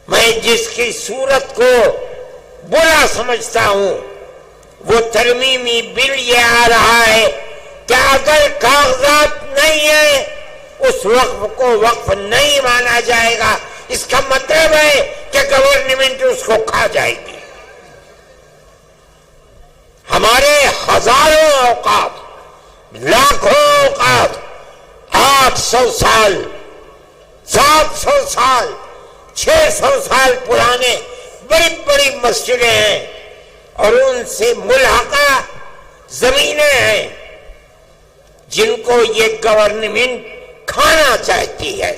میں جس کی صورت کو برا سمجھتا ہوں، وہ ترمیمی بل یہ آ رہا ہے کہ اگر کاغذات نہیں ہیں اس وقف کو وقف نہیں مانا جائے گا۔ اس کا مطلب ہے کہ گورنمنٹ اس کو کھا جائے گی۔ ہمارے ہزاروں اوقاف، لاکھوں اوقاف، 800 سال، 700 سال، 600 سال پرانے بڑی بڑی مسجدیں ہیں، اور ان سے ملحقہ زمینیں ہیں جن کو یہ گورنمنٹ کھانا چاہتی ہے۔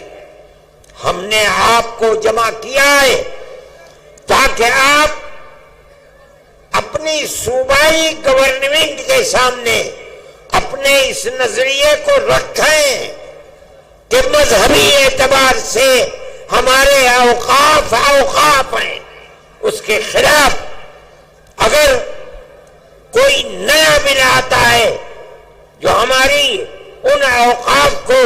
ہم نے آپ کو جمع کیا ہے تاکہ آپ اپنی صوبائی گورنمنٹ کے سامنے اپنے اس نظریے کو رکھیں کہ مذہبی اعتبار سے ہمارے اوقاف ہیں، اس کے خلاف اگر کوئی نیا بل آتا ہے جو ہماری ان اوقاف کو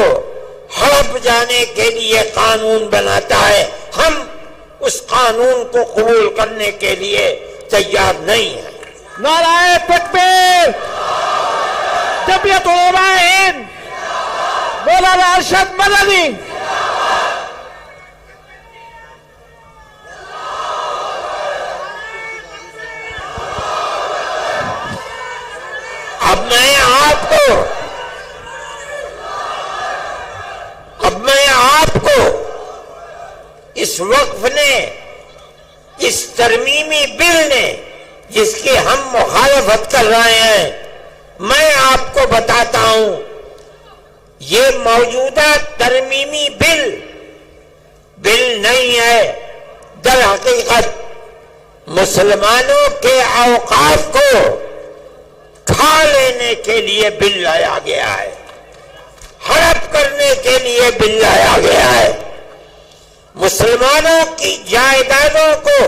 ہڑپ جانے کے لیے قانون بناتا ہے، ہم اس قانون کو قبول کرنے کے لیے تیار نہیں ہیں۔ نعرہ تکبیر، جمعیت علماء ہند، مولانا ارشد مدنی۔ اب میں آپ کو اس وقف نے، اس ترمیمی بل نے جس کی ہم مخالفت کر رہے ہیں، میں آپ کو بتاتا ہوں یہ موجودہ ترمیمی بل نہیں ہے، در حقیقت مسلمانوں کے اوقاف کو کھا لینے کے لیے بل لایا گیا ہے، ہڑپ کرنے کے لیے بل لایا گیا ہے۔ مسلمانوں کی جائیدادوں کو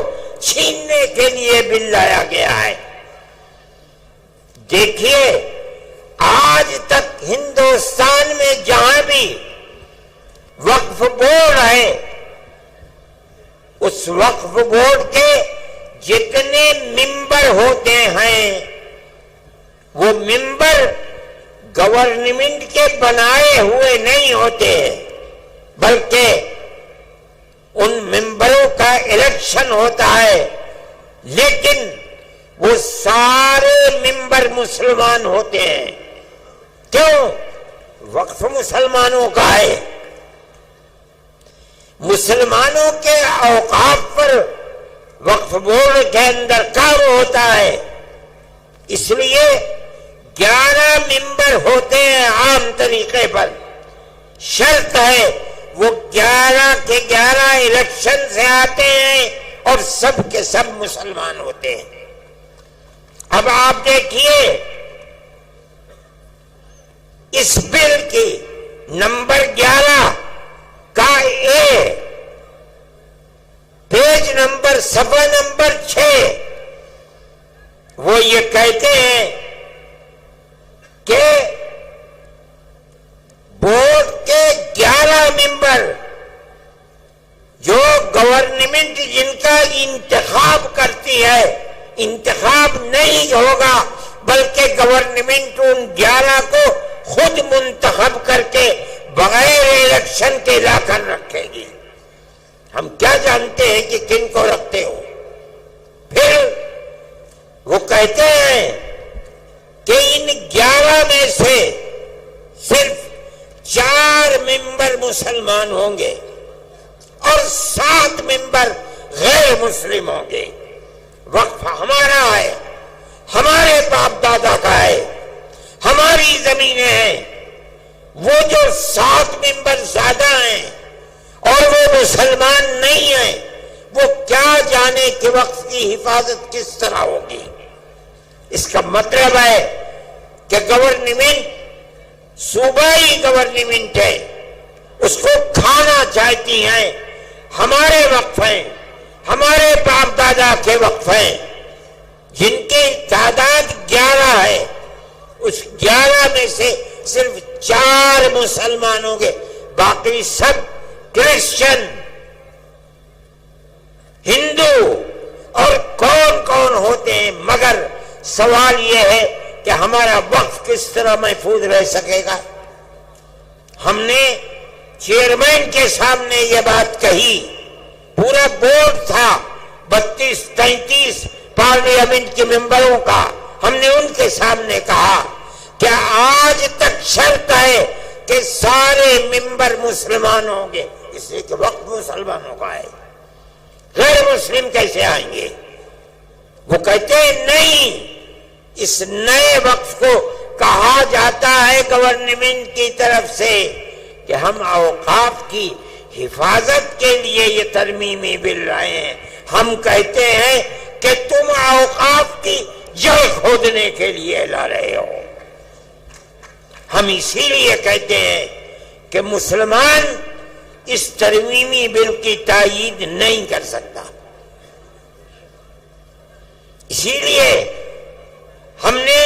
چھیننے کے لیے بل لایا گیا ہے۔ دیکھیے آج تک ہندوستان میں جہاں بھی وقف بورڈ ہے، اس وقف بورڈ کے جتنے ممبر ہوتے ہیں وہ ممبر گورنمنٹ کے بنائے ہوئے نہیں ہوتے، بلکہ ان ممبروں کا الیکشن ہوتا ہے، لیکن وہ سارے ممبر مسلمان ہوتے ہیں۔ کیوں؟ وقف مسلمانوں کا ہے، مسلمانوں کے اوقاف پر وقف بورڈ کے اندر کام ہوتا ہے، اس لیے 11 ممبر ہوتے ہیں عام طریقے پر۔ شرط ہے وہ 11 کے 11 الیکشن سے آتے ہیں اور سب کے سب مسلمان ہوتے ہیں۔ اب آپ دیکھیے اس بل کی نمبر 11 کا اے، پیج نمبر صفحہ نمبر 6، وہ یہ کہتے ہیں کہ بورڈ کے 11 ممبر جو گورنمنٹ جن کا انتخاب کرتی ہے، انتخاب نہیں ہوگا بلکہ گورنمنٹ ان 11 کو خود منتخب کر کے بغیر الیکشن کے لا کر رکھے گی۔ ہم کیا جانتے ہیں کہ کن کو رکھتے ہو؟ پھر وہ کہتے ہیں کہ ان 11 میں سے صرف 4 ممبر مسلمان ہوں گے اور 7 ممبر غیر مسلم ہوں گے۔ وقف ہمارا ہے، ہمارے باپ دادا کا ہے، ہماری زمینیں ہیں۔ وہ جو 7 ممبر زیادہ ہیں اور وہ مسلمان نہیں ہیں، وہ کیا جانے کہ وقف کی حفاظت کس طرح ہوگی۔ اس کا مطلب ہے کہ گورنمنٹ صوبائی گورنمنٹ ہے، اس کو کھانا چاہتی ہیں۔ ہمارے وقف ہیں، ہمارے باپ دادا کے وقف ہیں، جن کی تعداد 11 ہے، اس 11 میں سے صرف 4 مسلمان ہوں گے، باقی سب کرسچن، ہندو اور کون کون ہوتے ہیں۔ مگر سوال یہ ہے کہ ہمارا وقف کس طرح محفوظ رہ سکے گا؟ ہم نے چیئرمین کے سامنے یہ بات کہی، پورا بورڈ تھا 32-33 پارلیمنٹ کے ممبروں کا، ہم نے ان کے سامنے کہا کہ آج تک شرط ہے کہ سارے ممبر مسلمان ہوں گے، اس لیے کہ وقف مسلمانوں کا ہے، غیر مسلم کیسے آئیں گے؟ وہ کہتے ہیں نہیں، اس نئے وقف کو کہا جاتا ہے گورنمنٹ کی طرف سے کہ ہم اوقاف کی حفاظت کے لیے یہ ترمیمی بل لائے ہیں۔ ہم کہتے ہیں کہ تم اوقاف کی جڑ کھودنے کے لیے لا رہے ہو۔ ہم اسی لیے کہتے ہیں کہ مسلمان اس ترمیمی بل کی تائید نہیں کر سکتا۔ اسی لیے ہم نے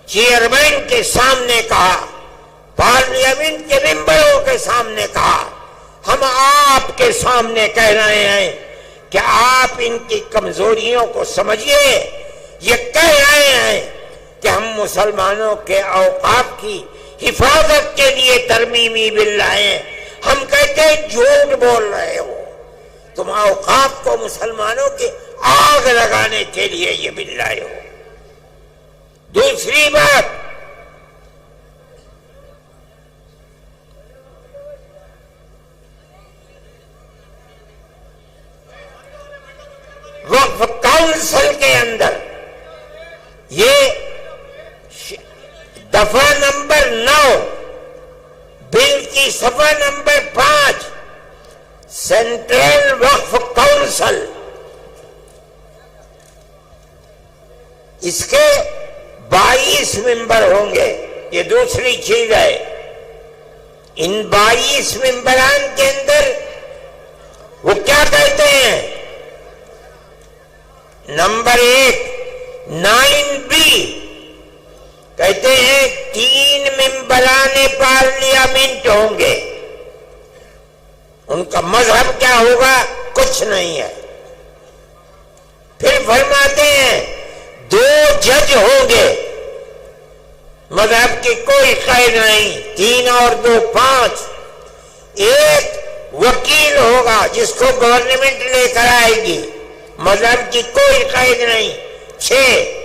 چیئرمین کے سامنے کہا، پارلیمنٹ کے ممبروں کے سامنے کہا، ہم آپ کے سامنے کہہ رہے ہیں کہ آپ ان کی کمزوریوں کو سمجھیے۔ یہ کہہ رہے ہیں کہ ہم مسلمانوں کے اوقاف کی حفاظت کے لیے ترمیمی بل لائے ہیں۔ ہم کہتے ہیں جھوٹ بول رہے ہو، تم اوقاف کو مسلمانوں کی آگ لگانے کے لیے یہ بل لائے ہو۔ دوسری بات، وقف کونسل کے اندر یہ دفعہ نمبر 9 بل کی صفحہ نمبر 5، سینٹرل وقف کونسل، اس کے 22 ممبر ہوں گے۔ یہ دوسری چیز ہے، ان 22 ممبران کے اندر وہ کیا کہتے ہیں؟ نمبر 1 9B کہتے ہیں 3 ممبران پارلیمنٹ ہوں گے. ان کا مذہب کیا ہوگا؟ کچھ نہیں ہے. پھر فرماتے ہیں 2 جج ہوں گے، مذہب کی کوئی قید نہیں. 3 اور 2 5. 1 وکیل ہوگا جس کو گورنمنٹ لے کر آئے گی، مذہب کی کوئی قید نہیں. 6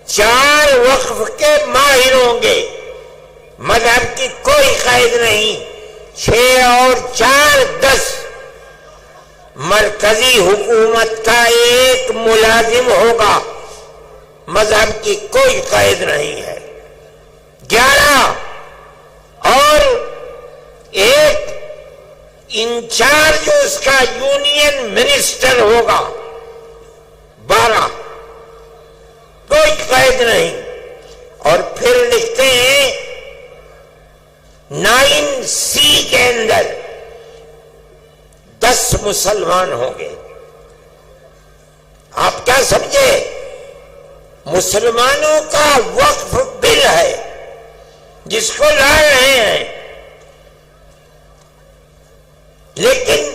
4 وقف کے ماہر ہوں گے، مذہب کی کوئی قید نہیں. 6 اور 4 10 مرکزی حکومت کا 1 ملازم ہوگا، مذہب کی کوئی قید نہیں ہے. 11 اور 1 انچارج اس کا یونین منسٹر ہوگا. 12 کوئی قید نہیں. اور پھر لکھتے ہیں 9C کے اندر 10 مسلمان ہوں گے. آپ کیا سمجھے؟ مسلمانوں کا وقف بل ہے جس کو لا رہے ہیں، لیکن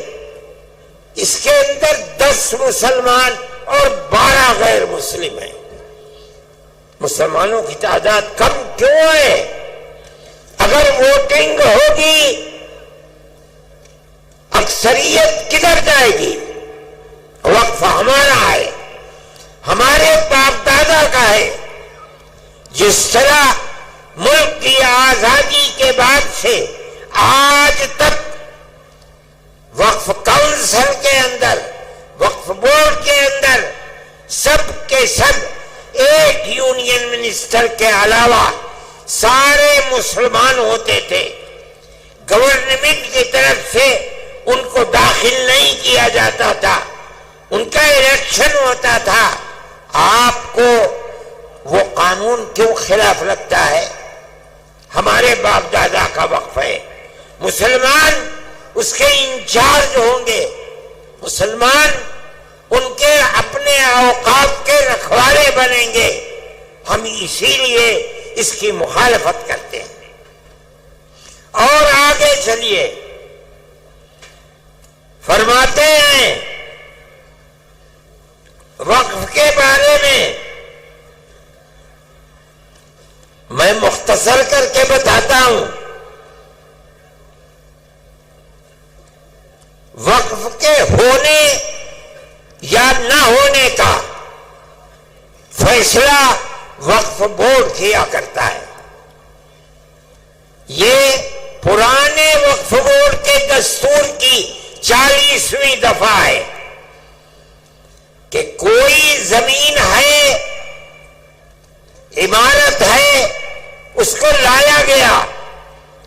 اس کے اندر 10 مسلمان اور 12 غیر مسلم ہیں. مسلمانوں کی تعداد کم کیوں ہے؟ اگر ووٹنگ ہوگی اکثریت کدھر جائے گی؟ وقف ہمارا ہے، ہمارے باپ دادا کا ہے. جس طرح ملک کی آزادی کے بعد سے آج تک وقف کونسل کے اندر، وقف بورڈ کے اندر سب کے سب ایک یونین منسٹر کے علاوہ سارے مسلمان ہوتے تھے. گورنمنٹ کی طرف سے ان کو داخل نہیں کیا جاتا تھا، ان کا الیکشن ہوتا تھا. آپ کو وہ قانون کیوں خلاف لگتا ہے؟ ہمارے باپ دادا کا وقف ہے. مسلمان اس کے انچارج ہوں گے، مسلمان ان کے اپنے اوقاف کے رکھوالے بنیں گے. ہم اسی لیے اس کی مخالفت کرتے ہیں. اور آگے چلیے، فرماتے ہیں وقف کے بارے میں میں مختصر کر کے بتاتا ہوں. وقف کے ہونے یا نہ ہونے کا فیصلہ وقف بورڈ کیا کرتا ہے. یہ پرانے وقف بورڈ کے دستور کی 40ویں دفعہ ہے کہ کوئی زمین ہے، عمارت ہے، اس کو لایا گیا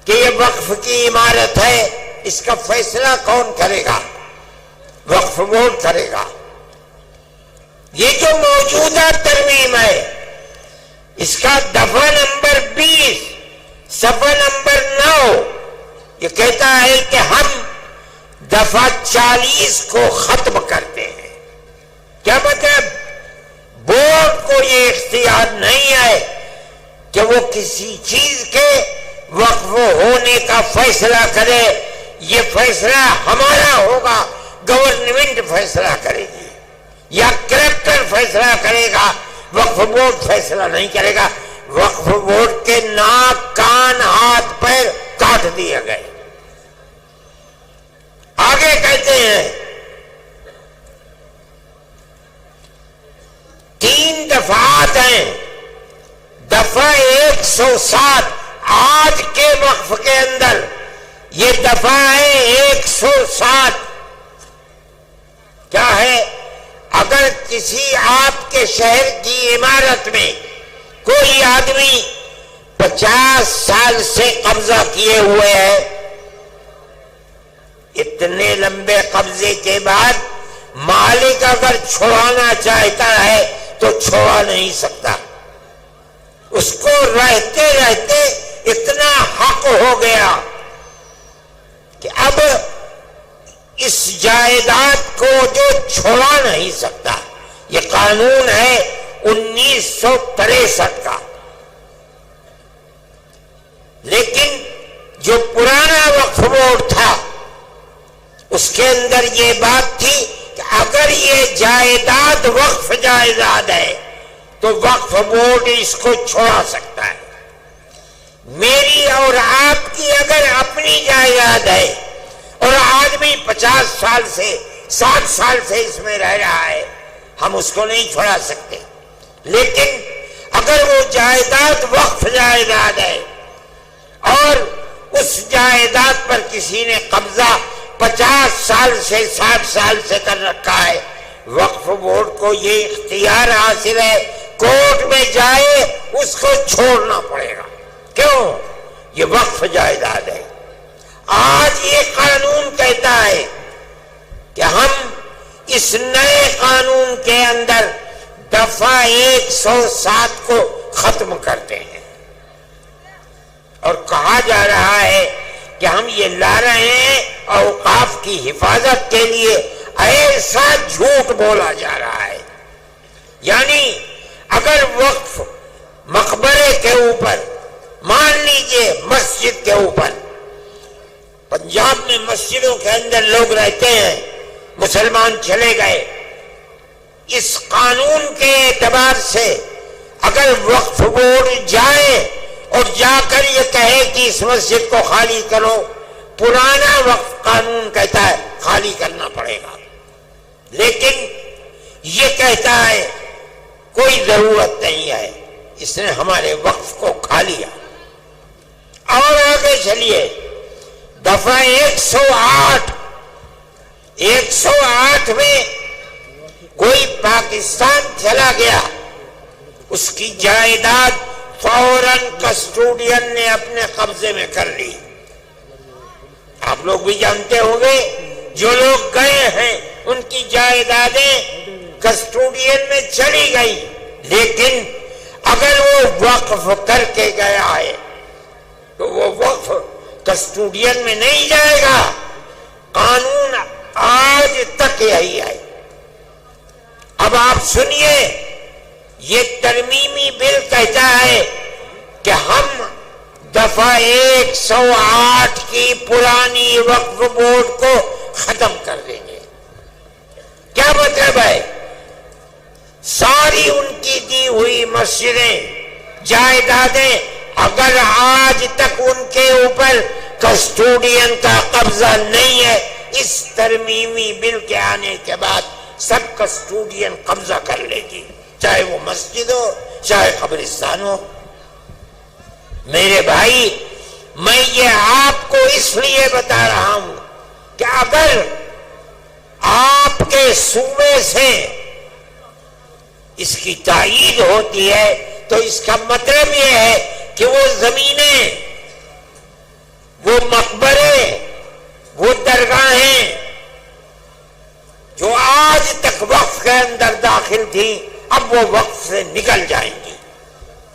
کہ یہ وقف کی عمارت ہے. اس کا فیصلہ کون کرے گا؟ وقف بورڈ کرے گا. یہ جو موجودہ ترمیم ہے اس کا دفعہ نمبر 20 صفحہ نمبر 9 یہ کہتا ہے کہ ہم دفعہ 40 کو ختم کرتے ہیں. کیا مطلب؟ بورڈ کو یہ اختیار نہیں ہے کہ وہ کسی چیز کے وقف ہونے کا فیصلہ کرے. یہ فیصلہ ہمارا ہوگا، گورنمنٹ فیصلہ کرے گی یا کلکٹر فیصلہ کرے گا، وقف بورڈ فیصلہ نہیں کرے گا. وقف بورڈ کے ناک، کان، ہاتھ، پیر کاٹ دیے گئے. آگے کہتے ہیں 3 دفعات ہیں. دفعہ 107 آج کے وقف کے اندر یہ دفعہ ہے 107. کیا ہے؟ اگر کسی آپ کے شہر کی عمارت میں کوئی آدمی 50 سال سے قبضہ کیے ہوئے ہے، اتنے لمبے قبضے کے بعد مالک اگر چھوڑانا چاہتا ہے تو چھوڑا نہیں سکتا. اس کو رہتے رہتے اتنا حق ہو گیا کہ اب اس جائیداد کو جو چھوڑا نہیں سکتا. یہ قانون ہے 1963 کا. لیکن جو پرانا وقف بورڈ تھا اس کے اندر یہ بات تھی کہ اگر یہ جائیداد وقف جائیداد ہے تو وقف بورڈ اس کو چھوڑا سکتا ہے. میری اور آپ کی اگر اپنی جائیداد ہے اور آدمی 50 سال سے 60 سال سے اس میں رہ رہا ہے, ہم اس کو نہیں چھوڑا سکتے. لیکن اگر وہ جائیداد وقف جائیداد ہے اور اس جائیداد پر کسی نے قبضہ 50 سال سے 60 سال سے کر رکھا ہے, وقف بورڈ کو یہ اختیار حاصل ہے کورٹ میں جائے اس کو چھوڑنا پڑے گا. کیوں؟ یہ وقف جائیداد ہے. آج یہ قانون کہتا ہے کہ ہم اس نئے قانون کے اندر دفعہ 107 کو ختم کرتے ہیں اور کہا جا رہا ہے کہ ہم یہ لا رہے ہیں اوقاف کی حفاظت کے لیے. ایسا جھوٹ بولا جا رہا ہے. یعنی اگر وقف مقبرے کے اوپر, مان لیجئے مسجد کے اوپر, پنجاب میں مسجدوں کے اندر لوگ رہتے ہیں, مسلمان چلے گئے, اس قانون کے اعتبار سے اگر وقف بورڈ جائے اور جا کر یہ کہے کہ اس مسجد کو خالی کرو, پرانا وقف قانون کہتا ہے خالی کرنا پڑے گا. لیکن یہ کہتا ہے کوئی ضرورت نہیں ہے, اس نے ہمارے وقف کو کھا لیا. اور آگے چلیے, دفعہ 108 میں کوئی پاکستان چلا گیا, اس کی جائیداد فوراً کسٹوڈین نے اپنے قبضے میں کر لی. آپ لوگ بھی جانتے ہوں گے, جو لوگ گئے ہیں ان کی جائیدادیں کسٹوڈین میں چلی گئی. لیکن اگر وہ وقف کر کے گیا ہے تو وہ وقف کسٹوڈین میں نہیں جائے گا. قانون آج تک یہی ہے. اب آپ سنیے, یہ ترمیمی بل کہتا ہے کہ ہم دفعہ 108 کی پرانی وقف بورڈ کو ختم کر دیں گے. کیا مطلب ہے؟ ساری ان کی دی ہوئی مسجدیں, جائیدادیں, اگر آج تک ان کے اوپر کسٹوڈین کا قبضہ نہیں ہے, اس ترمیمی بل کے آنے کے بعد سب کسٹوڈین قبضہ کر لے گی, چاہے وہ مسجد ہو چاہے قبرستان ہو. میرے بھائی, میں یہ آپ کو اس لیے بتا رہا ہوں کہ اگر آپ کے صوبے سے اس کی تائید ہوتی ہے تو اس کا مطلب یہ ہے کہ وہ زمینیں, وہ مقبرے, وہ درگاہیں جو آج تک وقف کے اندر داخل تھی اب وہ وقف سے نکل جائیں گی.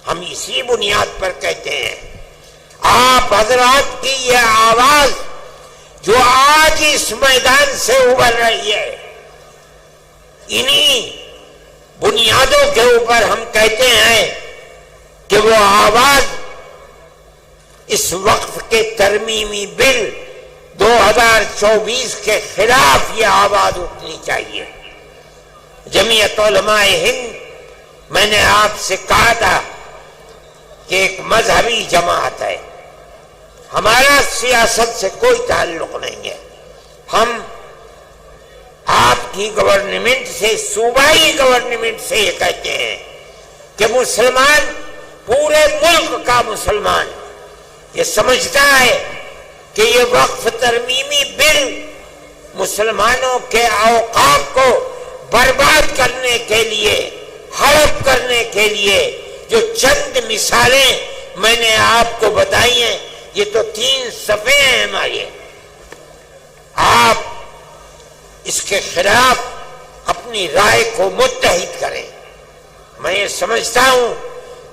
ہم اسی بنیاد پر کہتے ہیں آپ حضرات کی یہ آواز جو آج اس میدان سے ابھر رہی ہے, انہی بنیادوں کے اوپر ہم کہتے ہیں کہ وہ آواز اس وقف کے ترمیمی بل 2024 کے خلاف یہ آواز اٹھنی چاہیے. جمعیت علماء ہند, میں نے آپ سے کہا تھا کہ ایک مذہبی جماعت ہے, ہمارا سیاست سے کوئی تعلق نہیں ہے. ہم آپ کی گورنمنٹ سے, صوبائی گورنمنٹ سے یہ کہتے ہیں کہ مسلمان, پورے ملک کا مسلمان یہ سمجھتا ہے کہ یہ وقف ترمیمی بل مسلمانوں کے اوقاف کو برباد کرنے کے لیے, ہڑپ کرنے کے لیے, جو چند مثالیں میں نے آپ کو بتائی ہیں, یہ تو 3 صفحے ہیں ہمارے, آپ اس کے خلاف اپنی رائے کو متحد کریں. میں یہ سمجھتا ہوں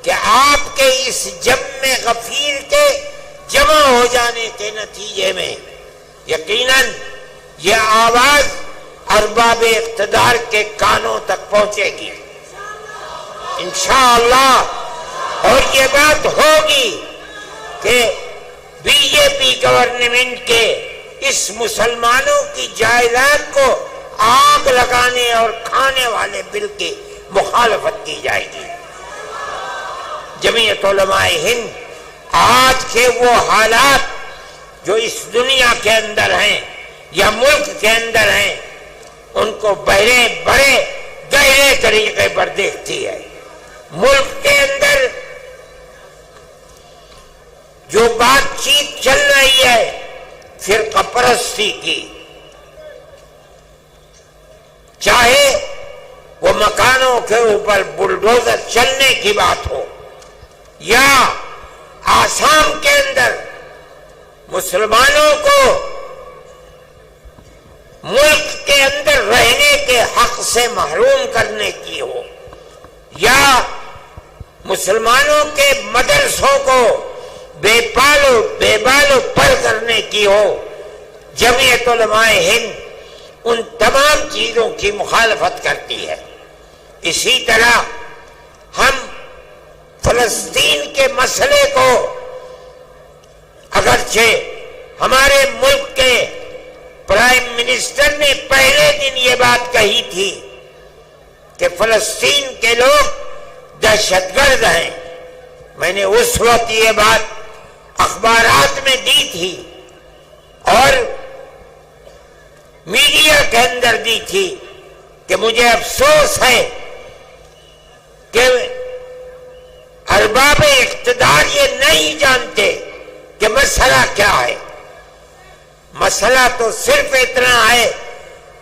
کہ آپ کے اس جم غفیر کے جمع ہو جانے کے نتیجے میں یقیناً یہ آواز ارباب اقتدار کے کانوں تک پہنچے گی انشاءاللہ، اور یہ بات ہوگی کہ بی جے پی گورنمنٹ کے اس مسلمانوں کی جائیداد کو آگ لگانے اور کھانے والے بل کی مخالفت کی جائے گی۔ جمعیت علماء ہند آج کے وہ حالات جو اس دنیا کے اندر ہیں یا ملک کے اندر ہیں ان کو بڑے گہرے طریقے پر دیکھتی ہے۔ ملک کے اندر جو بات چیت چل رہی ہے فرقہ پرستی کی، چاہے وہ مکانوں کے اوپر بلڈوزر چلنے کی بات ہو یا آسام کے اندر مسلمانوں کو ملک کے اندر رہنے کے حق سے محروم کرنے کی ہو یا مسلمانوں کے مدرسوں کو بے بالو پر کرنے کی ہو، جمعیت علماء ہند ان تمام چیزوں کی مخالفت کرتی ہے۔ اسی طرح ہم فلسطین کے مسئلے کو، اگرچہ ہمارے ملک کے پرائم منسٹر نے پہلے دن یہ بات کہی تھی کہ فلسطین کے لوگ دہشت گرد ہیں، میں نے اس وقت یہ بات اخبارات میں دی تھی اور میڈیا کے اندر دی تھی کہ مجھے افسوس ہے کہ ارباب اقتدار یہ نہیں جانتے کہ مسئلہ کیا ہے۔ مسئلہ تو صرف اتنا ہے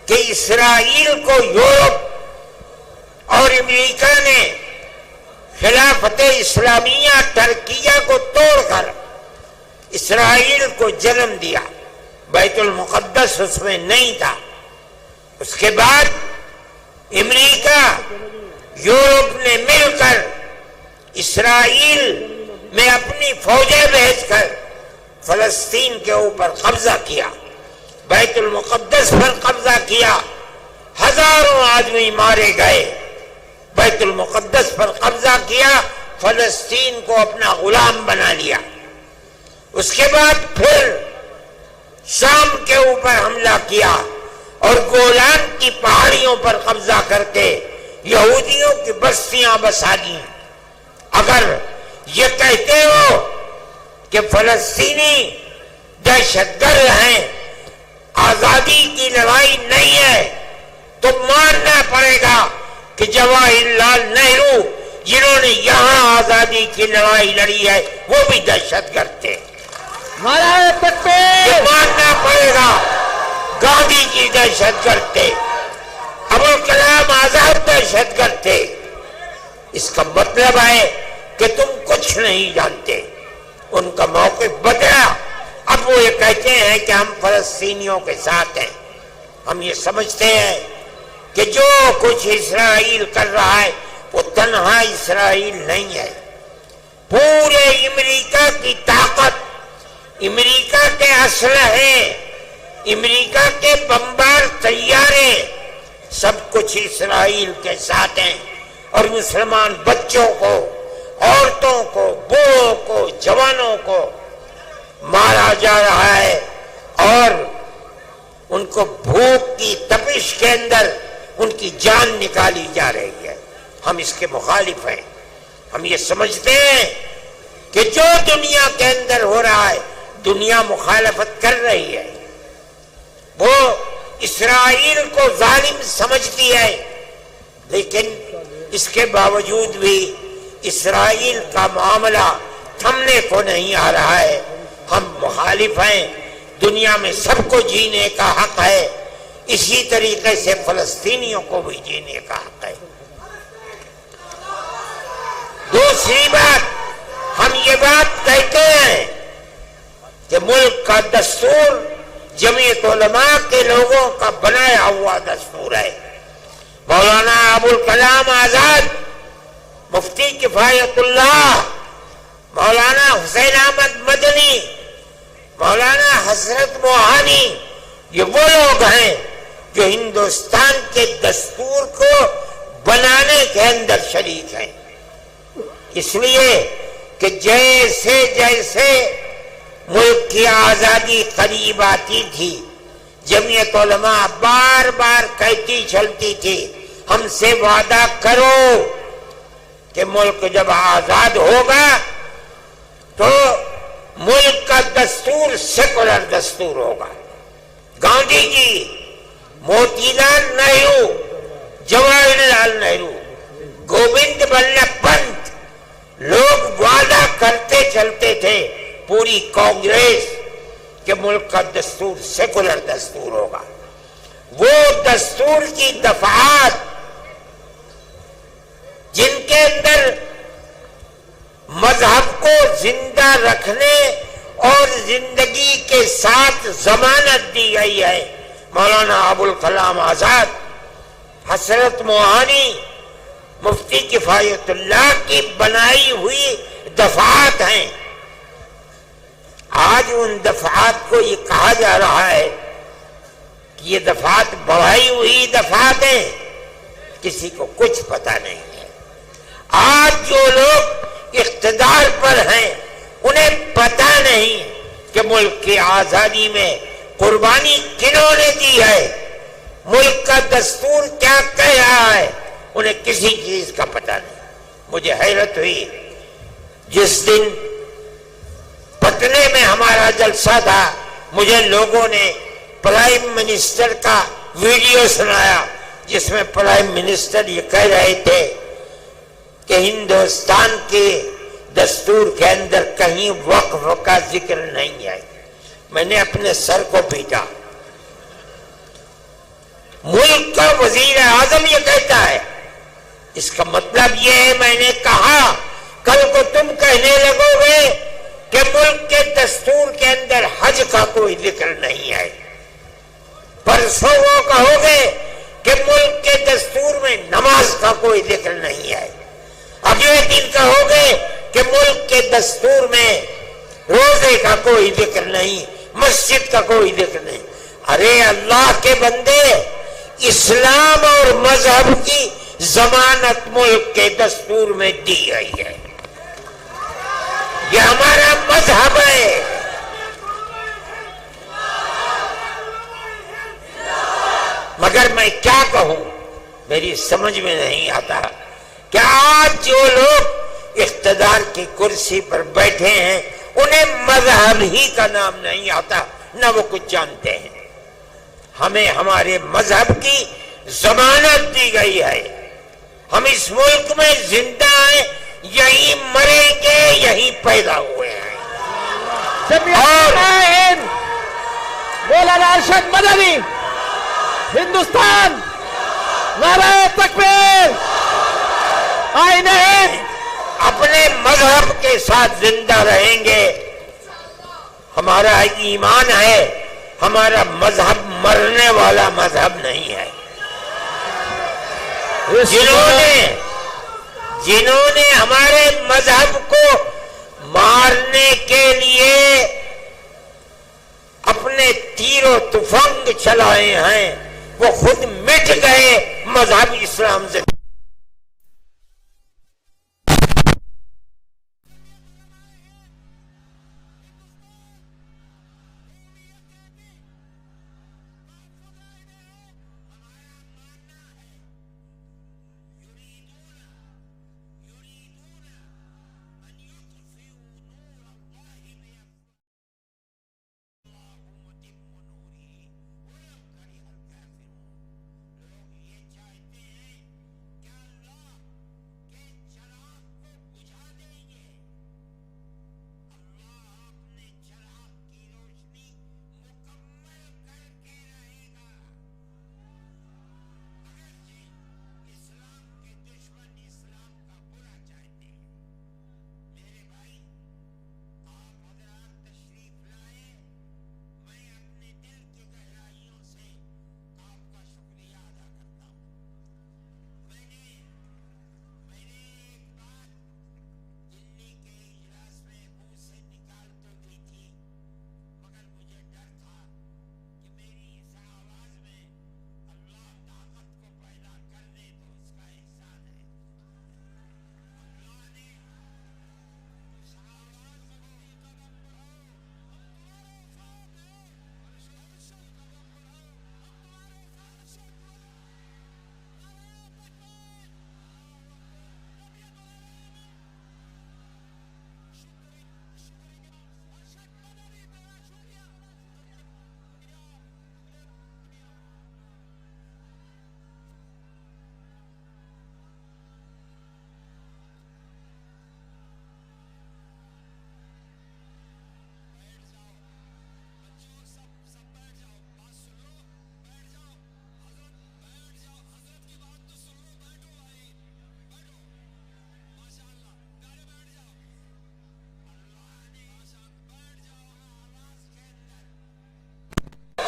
کہ اسرائیل کو یورپ اور امریکہ نے خلافت اسلامیہ ترکیہ کو توڑ کر اسرائیل کو جنم دیا، بیت المقدس اس میں نہیں تھا۔ اس کے بعد امریکہ یورپ نے مل کر اسرائیل میں اپنی فوجیں بھیج کر فلسطین کے اوپر قبضہ کیا، بیت المقدس پر قبضہ کیا، ہزاروں آدمی مارے گئے، بیت المقدس پر قبضہ کیا، فلسطین کو اپنا غلام بنا لیا۔ اس کے بعد پھر شام کے اوپر حملہ کیا اور گولان کی پہاڑیوں پر قبضہ کر کے یہودیوں کی بستیاں بسا لی۔ اگر یہ کہتے ہو کہ فلسطینی دہشت گرد ہیں، آزادی کی لڑائی نہیں ہے، تو ماننا پڑے گا کہ جواہر لال نہرو جنہوں نے یہاں آزادی کی لڑائی لڑی ہے وہ بھی دہشت گرد تھے۔ نعرہ تکبیر! یہ ماننا پڑے گا گاندھی جی دہشت گرد تھے، ابوالکلام آزاد دہشت گرد تھے۔ اس کا مطلب ہے کہ تم کچھ نہیں جانتے۔ ان کا موقف بدلا، اب وہ یہ کہتے ہیں کہ ہم فلسطینیوں کے ساتھ ہیں۔ ہم یہ سمجھتے ہیں کہ جو کچھ اسرائیل کر رہا ہے وہ تنہا اسرائیل نہیں ہے، پورے امریکہ کی طاقت، امریکہ کے اسلحے، امریکہ کے بمبار طیارے، سب کچھ اسرائیل کے ساتھ ہیں، اور مسلمان بچوں کو، عورتوں کو، بوڑھوں کو، جوانوں کو مارا جا رہا ہے اور ان کو بھوک کی تپش کے اندر ان کی جان نکالی جا رہی ہے۔ ہم اس کے مخالف ہیں۔ ہم یہ سمجھتے ہیں کہ جو دنیا کے اندر ہو رہا ہے دنیا مخالفت کر رہی ہے، وہ اسرائیل کو ظالم سمجھتی ہے، لیکن اس کے باوجود بھی اسرائیل کا معاملہ تھمنے کو نہیں آ رہا ہے۔ ہم مخالف ہیں، دنیا میں سب کو جینے کا حق ہے، اسی طریقے سے فلسطینیوں کو بھی جینے کا حق ہے۔ دوسری بات، ہم یہ بات کہتے ہیں کہ ملک کا دستور جمعیت علماء کے لوگوں کا بنایا ہوا دستور ہے۔ مولانا ابوالکلام آزاد، مفتی کفایت اللہ، مولانا حسین احمد مدنی، مولانا حسرت موہانی یہ وہ لوگ ہیں جو ہندوستان کے دستور کو بنانے کے اندر شریک ہیں. اس لیے کہ جیسے جیسے ملک کی آزادی قریب آتی تھی جمعیت علماء بار بار کہتی چلتی تھی ہم سے وعدہ کرو کہ ملک جب آزاد ہوگا تو ملک کا دستور سیکولر دستور ہوگا. گاندھی جی، موتی لال نہرو، جواہر لال نہرو، گوبند بلبھ پنت، لوگ وعدہ کرتے چلتے تھے پوری کانگریس کہ ملک کا دستور سیکولر دستور ہوگا. وہ دستور کی دفعات جن کے اندر مذہب کو زندہ رکھنے اور زندگی کے ساتھ ضمانت دی گئی ہے، مولانا ابوالکلام آزاد، حسرت موہانی، مفتی کفایت اللہ کی بنائی ہوئی دفعات ہیں. آج ان دفعات کو یہ کہا جا رہا ہے کہ یہ دفعات بڑھائی ہوئی دفعات ہیں. کسی کو کچھ پتہ نہیں ہے. آج جو لوگ اقتدار پر ہیں انہیں پتہ نہیں کہ ملک کی آزادی میں قربانی کنہوں نے دی ہے، ملک کا دستور کیا کہہ رہا ہے، انہیں کسی چیز کا پتہ نہیں. مجھے حیرت ہوئی جس دن پٹنے میں ہمارا جلسہ تھا، مجھے لوگوں نے پرائم منسٹر کا ویڈیو سنایا جس میں پرائم منسٹر یہ کہہ رہے تھے کہ ہندوستان کے دستور کے اندر کہیں وقف کا ذکر نہیں ہے. میں نے اپنے سر کو پیٹا. ملک کا وزیر اعظم یہ کہتا ہے، اس کا مطلب یہ ہے، میں نے کہا کل کو تم کہنے لگو گے کہ ملک کے دستور کے اندر حج کا کوئی ذکر نہیں ہے، پرسوں وہ کہو گے کہ ملک کے دستور میں نماز کا کوئی ذکر نہیں ہے، اگلے دن کہو گے کہ ملک کے دستور میں روزے کا کوئی ذکر نہیں، مسجد کا کوئی ذکر نہیں. ارے اللہ کے بندے، اسلام اور مذہب کی ضمانت ملک کے دستور میں دی گئی ہے. یہ ہمارا مذہب ہے. مگر میں کیا کہوں، میری سمجھ میں نہیں آتا کہ آج جو لوگ اقتدار کی کرسی پر بیٹھے ہیں انہیں مذہب ہی کا نام نہیں آتا، نہ وہ کچھ جانتے ہیں. ہمیں ہمارے مذہب کی ضمانت دی گئی ہے. ہم اس ملک میں زندہ ہیں، یہیں مریں گے، یہیں پیدا ہوئے ہیں. اور مولانا ارشد مدنی، ہندوستان، نعرہ تکبیر، آئین ہند. اپنے مذہب کے ساتھ زندہ رہیں گے. ہمارا ایمان ہے، ہمارا مذہب مرنے والا مذہب نہیں ہے. جنہوں نے ہمارے مذہب کو مارنے کے لیے اپنے تیر و تفنگ چلائے ہیں وہ خود مٹ گئے، مذہب اسلام سے.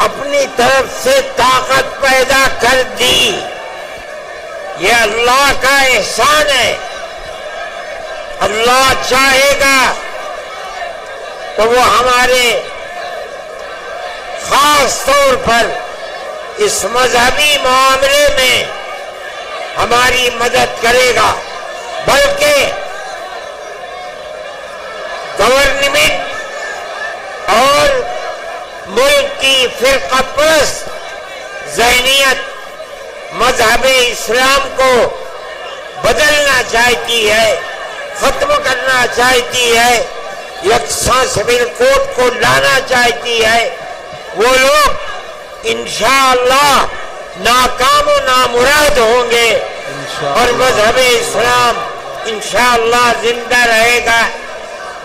اپنی طرف سے طاقت پیدا کر دی. یہ اللہ کا احسان ہے. اللہ چاہے گا تو وہ ہمارے خاص طور پر اس مذہبی معاملے میں ہماری مدد کرے گا، بلکہ گورنمنٹ اور ملک کی فرقہ پرست ذہنیت مذہب اسلام کو بدلنا چاہتی ہے، ختم کرنا چاہتی ہے، یکساں سول کوڈ کو لانا چاہتی ہے. وہ لوگ انشاءاللہ ناکام و نامراد ہوں گے اور مذہب اسلام انشاءاللہ زندہ رہے گا.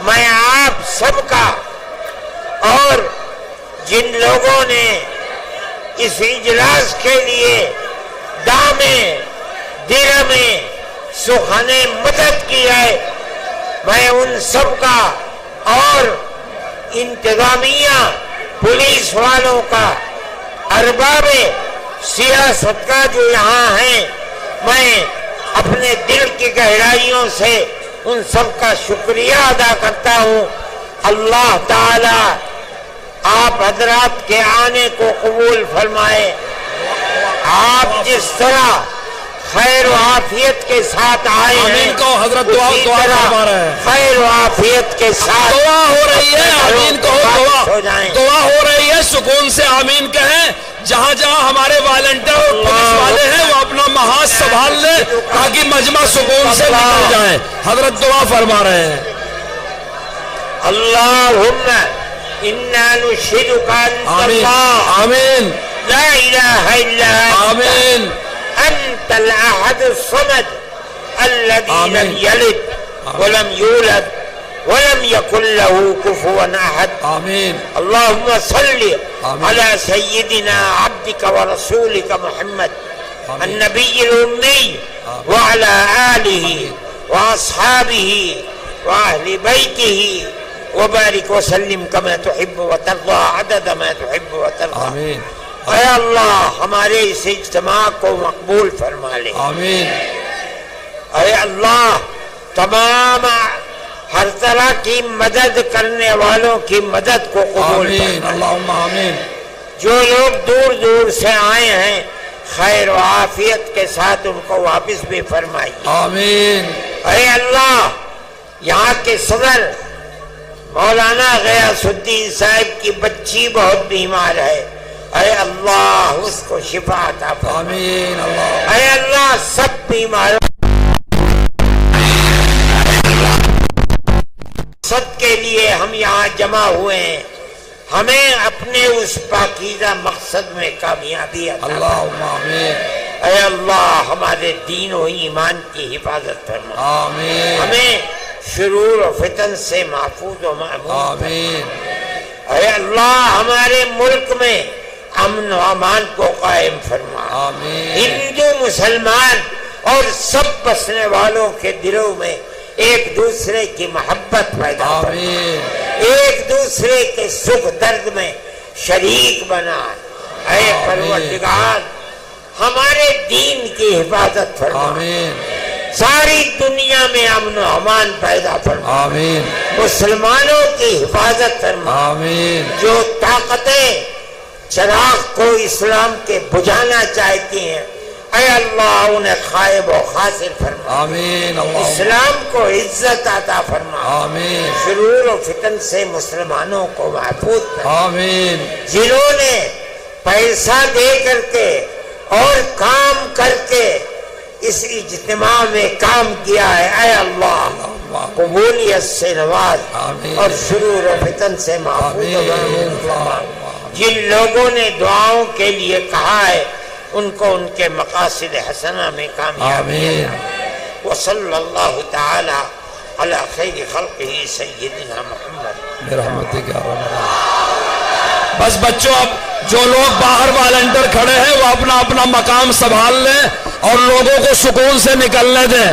میں آپ سب کا اور جن لوگوں نے اس اجلاس کے لیے دامیں درہمیں سخنیں مدد کی ہے، میں ان سب کا اور انتظامیہ پولیس والوں کا، ارباب سیاست کا جو یہاں ہیں، میں اپنے دل کی گہرائیوں سے ان سب کا شکریہ ادا کرتا ہوں. اللہ تعالی آپ حضرات کے آنے کو قبول فرمائے. آپ جس طرح خیر و عافیت کے ساتھ آئے ہیں، آمین کو حضرت دعا فرما رہے ہیں. خیر و عافیت کے ساتھ دعا ہو رہی ہے، آمین کہو. دعا ہو رہی ہے، سکون سے آمین کہیں. جہاں جہاں ہمارے والنٹیئر اور پولیس والے ہیں وہ اپنا محاذ سنبھال لیں تاکہ مجمع سکون سے نکل جائے. حضرت دعا فرما رہے ہیں. اللہم انا نشہدک انت اللہ آمین لا الہ الا آمین انت الاحد الصمد الذي لم يلد ولم يولد ولم يكن له كفوا احد. آمین. اللهم صل على سيدنا عبدك ورسولك محمد النبي الأمي وعلى آله وأصحابه وأهل بيته وبارك وسلم كما تحب وترضى عدد ما تحب وترضى. آمین. اے اللہ ہمارے اس اجتماع کو مقبول فرما لے. آمین. اے اللہ تمام ہر طرح کی مدد کرنے والوں کی مدد کو قبول آمین. فرما. اللہم آمین. جو لوگ دور دور سے آئے ہیں خیر و عافیت کے ساتھ ان کو واپس بھی فرمائیے. آمین. اے اللہ یہاں کے صدر مولانا غیاث الدین صاحب کی بچی بہت بیمار ہے، اے اللہ اس کو شفا عطا فرما. آمین. اللہ. اے اللہ سب بیماروں مقصد کے لیے ہم یہاں جمع ہوئے ہیں، ہمیں اپنے اس پاکیزہ مقصد میں کامیابی عطا فرما. اللہم آمین. اے اللہ ہمارے دین و ایمان کی حفاظت فرما. آمین. ہمیں شرور و فتن سے محفوظ و معمون. آمین. اے اللہ ہمارے ملک میں امن و امان کو قائم فرما. آمین. ہندو مسلمان اور سب بسنے والوں کے دلوں میں ایک دوسرے کی محبت پیدا فرما. آمین. ایک دوسرے کے سکھ درد میں شریک بنا. اے پروردگار ہمارے دین کی حفاظت فرما. آمین. ساری دنیا میں امن و امان پیدا فرما. آمین. مسلمانوں کی حفاظت فرما. آمین. جو طاقتیں چراغ کو اسلام کے بجھانا چاہتی ہیں اے اللہ انہیں خائب و خاسر فرما. آمین. اللہ. اسلام کو عزت عطا فرما. آمین. شرور و فتن سے مسلمانوں کو محفوظ فرما. آمین. جنہوں نے پیسہ دے کر کے اور کام کر کے اس اجتماع میں کام کیا ہے اے اللہ قبولیت سے نواز آمین. اور شرور و فتن سے محفوظ فرما. جن لوگوں نے دعاؤں کے لیے کہا ہے ان کو ان کے مقاصد حسنہ میں کامیابی. آمین. وصلی اللہ تعالی علی خیر خلقہ سیدنا محمد. برحمتک یا رب العالمین. بس بچوں اب جو لوگ باہر والنٹر کھڑے ہیں وہ اپنا اپنا مقام سنبھال لیں اور لوگوں کو سکون سے نکلنے دیں.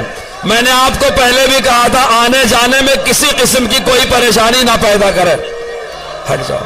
میں نے آپ کو پہلے بھی کہا تھا آنے جانے میں کسی قسم کی کوئی پریشانی نہ پیدا کرے. ہٹ جاؤ.